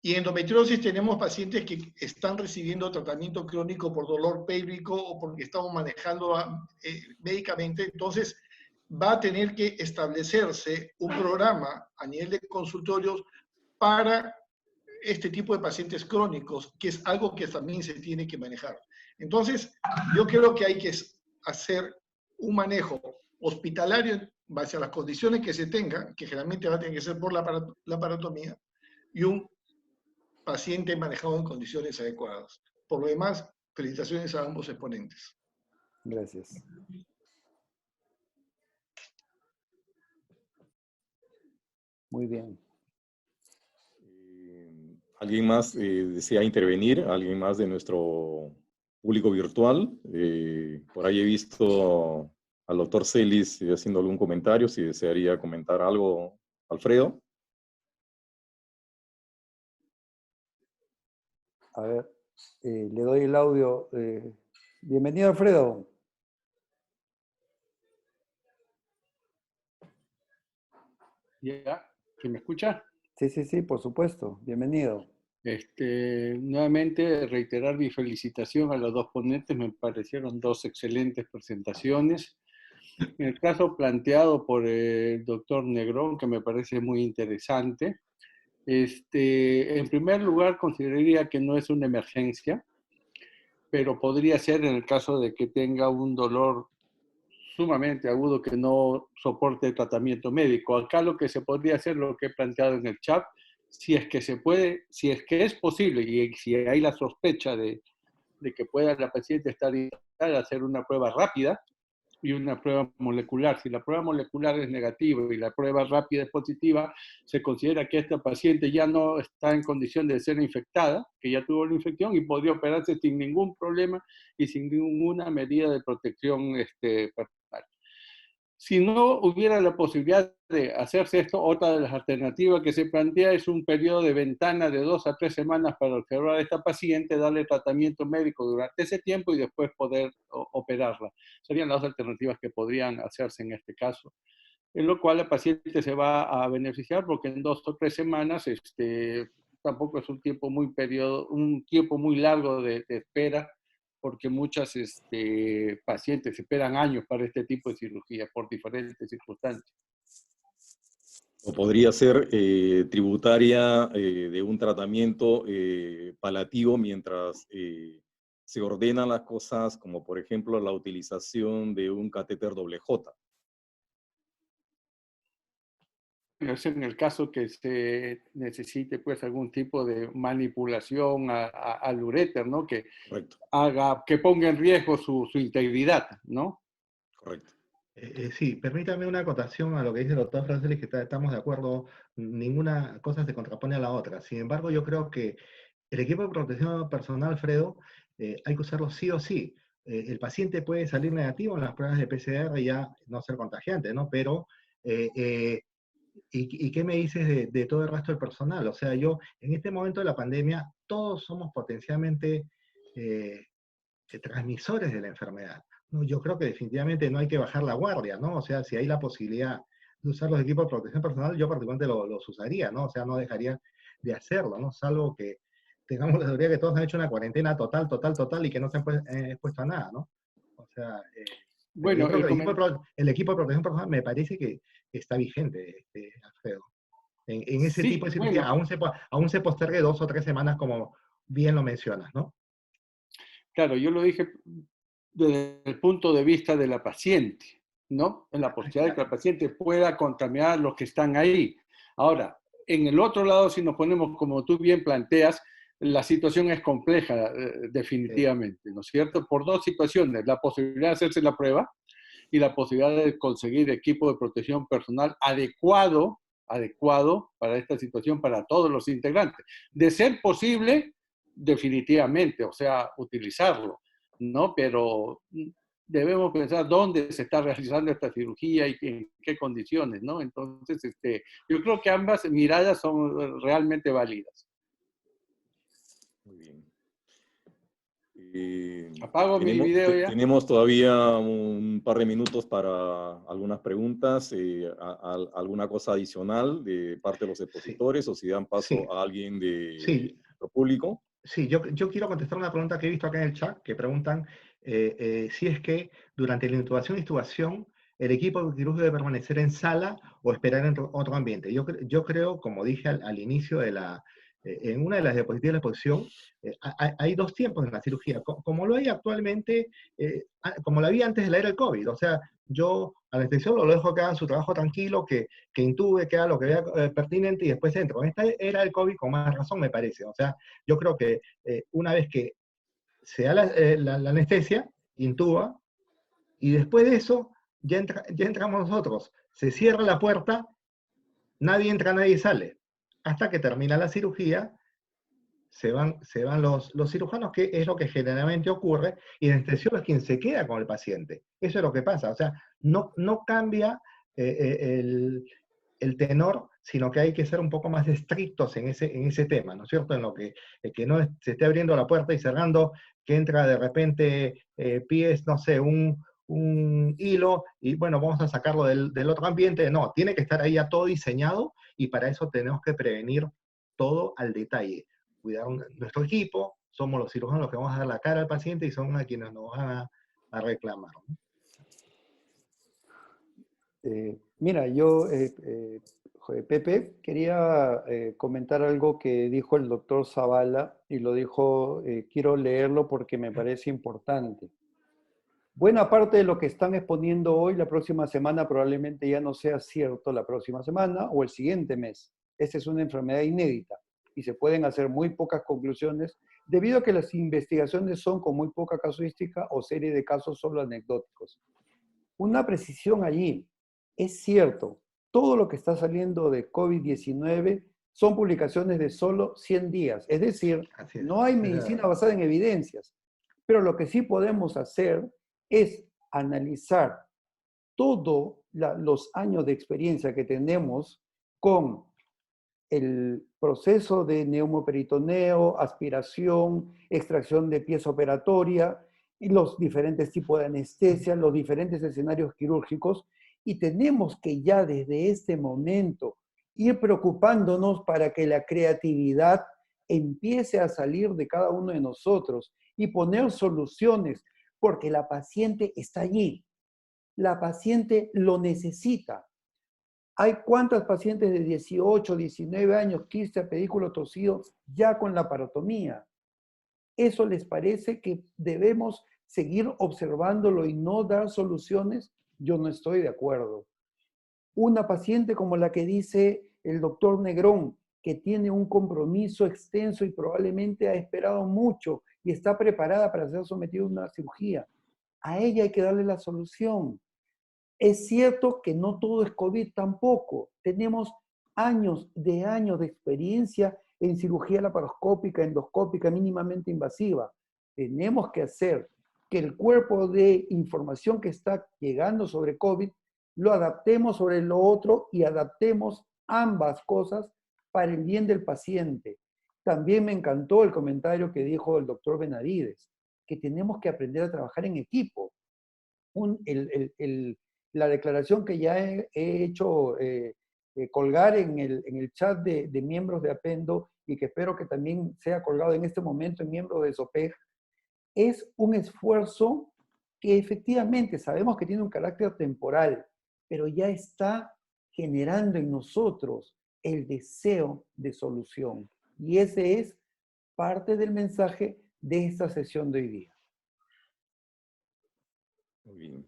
Y en endometriosis tenemos pacientes que están recibiendo tratamiento crónico por dolor pélvico o porque estamos manejando médicamente. Entonces, va a tener que establecerse un programa a nivel de consultorios para este tipo de pacientes crónicos, que es algo que también se tiene que manejar. Entonces, yo creo que hay que hacer un manejo hospitalario en base a las condiciones que se tengan, que generalmente va a tener que ser por la laparotomía, y un paciente manejado en condiciones adecuadas. Por lo demás, felicitaciones a ambos exponentes. Gracias. Muy bien. ¿Alguien más desea intervenir? ¿Alguien más de nuestro público virtual? Por ahí he visto al doctor Celis haciendo algún comentario, si desearía comentar algo, Alfredo. A ver, le doy el audio. Bienvenido, Alfredo. ¿Ya? ¿Se me escucha? Sí, por supuesto. Bienvenido. Nuevamente, reiterar mi felicitación a los dos ponentes, me parecieron dos excelentes presentaciones. En el caso planteado por el doctor Negrón, que me parece muy interesante, en primer lugar consideraría que no es una emergencia, pero podría ser en el caso de que tenga un dolor sumamente agudo que no soporte el tratamiento médico. Acá lo que se podría hacer, lo que he planteado en el chat, si es que se puede, si es que es posible y si hay la sospecha de que pueda la paciente estar indicada a hacer una prueba rápida y una prueba molecular. Si la prueba molecular es negativa y la prueba rápida es positiva, se considera que esta paciente ya no está en condición de ser infectada, que ya tuvo la infección y podría operarse sin ningún problema y sin ninguna medida de protección personal. Si no hubiera la posibilidad de hacerse esto, otra de las alternativas que se plantea es un periodo de ventana de 2 a 3 semanas para observar a esta paciente, darle tratamiento médico durante ese tiempo y después poder operarla. Serían las alternativas que podrían hacerse en este caso. En lo cual la paciente se va a beneficiar porque en 2 o 3 semanas tampoco es un tiempo muy largo de espera, porque muchas pacientes esperan años para este tipo de cirugía por diferentes circunstancias. O podría ser tributaria de un tratamiento palliativo mientras se ordenan las cosas, como por ejemplo la utilización de un catéter doble J. Es en el caso que se necesite pues algún tipo de manipulación al uréter, ¿no? Que Correcto. que ponga en riesgo su integridad, ¿no? Correcto. Sí, permítame una acotación a lo que dice el doctor Francelis, que estamos de acuerdo, ninguna cosa se contrapone a la otra. Sin embargo, yo creo que el equipo de protección personal, Alfredo, hay que usarlo sí o sí. El paciente puede salir negativo en las pruebas de PCR y ya no ser contagiante, ¿no? Pero ¿y qué me dices de todo el resto del personal? O sea, yo, en este momento de la pandemia, todos somos potencialmente transmisores de la enfermedad, ¿no? Yo creo que definitivamente no hay que bajar la guardia, ¿no? O sea, si hay la posibilidad de usar los equipos de protección personal, yo particularmente los usaría, ¿no? O sea, no dejaría de hacerlo, ¿no? Salvo que tengamos la teoría que todos han hecho una cuarentena total y que no se han expuesto a nada, ¿no? O sea, pero yo Bueno, creo que el equipo de protección personal me parece que está vigente, Alfredo. En ese sí, tipo de cirugía bueno, aún se postergue 2 o 3 semanas, como bien lo mencionas, ¿no? claro, yo lo dije desde el punto de vista de la paciente, ¿no? En la posibilidad de que la paciente pueda contaminar a los que están ahí. Ahora, en el otro lado, si nos ponemos, como tú bien planteas, la situación es compleja, definitivamente, ¿no es cierto? Por dos situaciones, la posibilidad de hacerse la prueba y la posibilidad de conseguir equipo de protección personal adecuado para esta situación para todos los integrantes. De ser posible, definitivamente, o sea, utilizarlo, ¿no? Pero debemos pensar dónde se está realizando esta cirugía y en qué condiciones, ¿no? Entonces, yo creo que ambas miradas son realmente válidas. Muy bien. Apago mi video ya. Tenemos todavía un par de minutos para algunas preguntas, alguna cosa adicional de parte de los expositores, o si dan paso a alguien de nuestro público. Sí, yo quiero contestar una pregunta que he visto acá en el chat, que preguntan si es que durante la intubación y extubación el equipo quirúrgico debe permanecer en sala o esperar en otro ambiente. Yo creo, como dije al inicio en una de las diapositivas de la exposición, hay dos tiempos en la cirugía, como lo hay actualmente, como lo había antes de la era del COVID. O sea, yo al anestesiólogo lo dejo que haga su trabajo tranquilo, que intube, que haga lo que vea pertinente y después entro. En esta era del COVID, con más razón, me parece. O sea, yo creo que una vez que se da la anestesia, intuba, y después de eso ya entramos nosotros. Se cierra la puerta, nadie entra, nadie sale. Hasta que termina la cirugía, se van los cirujanos, que es lo que generalmente ocurre, y el anestesiólogo es quien se queda con el paciente. Eso es lo que pasa. O sea, no cambia el tenor, sino que hay que ser un poco más estrictos en ese tema, ¿no es cierto? En lo que no se esté abriendo la puerta y cerrando, que entra de repente pies, no sé, un un hilo y bueno, vamos a sacarlo del otro ambiente. No, tiene que estar ahí ya todo diseñado y para eso tenemos que prevenir todo al detalle. Cuidar nuestro equipo, somos los cirujanos los que vamos a dar la cara al paciente y son a quienes nos van a reclamar, ¿no? Mira, yo, Pepe, quería comentar algo que dijo el doctor Zavala y lo dijo, quiero leerlo porque me parece importante. Buena parte de lo que están exponiendo hoy, la próxima semana probablemente ya no sea cierto la próxima semana o el siguiente mes. Esta es una enfermedad inédita y se pueden hacer muy pocas conclusiones debido a que las investigaciones son con muy poca casuística o serie de casos solo anecdóticos. Una precisión allí. Es cierto, todo lo que está saliendo de COVID-19 son publicaciones de solo 100 días. Es decir, no hay medicina basada en evidencias. Pero lo que sí podemos hacer es analizar todos los años de experiencia que tenemos con el proceso de neumoperitoneo, aspiración, extracción de pieza operatoria, y los diferentes tipos de anestesia, los diferentes escenarios quirúrgicos, y tenemos que ya desde este momento ir preocupándonos para que la creatividad empiece a salir de cada uno de nosotros y poner soluciones, porque la paciente está allí, la paciente lo necesita. Hay cuántas pacientes de 18, 19 años, quiste a pedículo torcido, ya con la parotomía. ¿Eso les parece que debemos seguir observándolo y no dar soluciones? Yo no estoy de acuerdo. Una paciente como la que dice el doctor Negrón, que tiene un compromiso extenso y probablemente ha esperado mucho y está preparada para ser sometida a una cirugía, a ella hay que darle la solución. Es cierto que no todo es COVID tampoco. Tenemos años de experiencia en cirugía laparoscópica, endoscópica, mínimamente invasiva. Tenemos que hacer que el cuerpo de información que está llegando sobre COVID lo adaptemos sobre lo otro y adaptemos ambas cosas para el bien del paciente. También me encantó el comentario que dijo el doctor Benavides, que tenemos que aprender a trabajar en equipo. La declaración que ya he hecho colgar en el chat de miembros de Apendo y que espero que también sea colgado en este momento en miembros de SOPEG, es un esfuerzo que efectivamente sabemos que tiene un carácter temporal, pero ya está generando en nosotros el deseo de solución. Y ese es parte del mensaje de esta sesión de hoy día. Muy bien.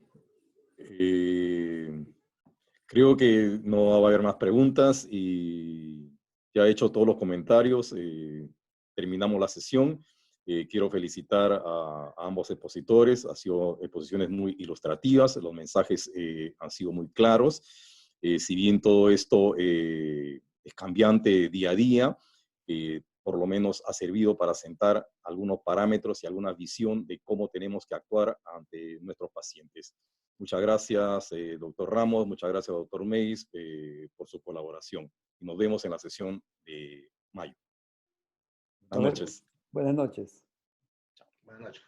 Creo que no va a haber más preguntas y ya he hecho todos los comentarios. Terminamos la sesión. Quiero felicitar a ambos expositores. Han sido exposiciones muy ilustrativas. Los mensajes han sido muy claros. Si bien todo esto es cambiante día a día, por lo menos ha servido para sentar algunos parámetros y alguna visión de cómo tenemos que actuar ante nuestros pacientes. Muchas gracias, doctor Ramos, muchas gracias, doctor Meis, por su colaboración. Y nos vemos en la sesión de mayo. Buenas noches. Buenas noches. Buenas noches.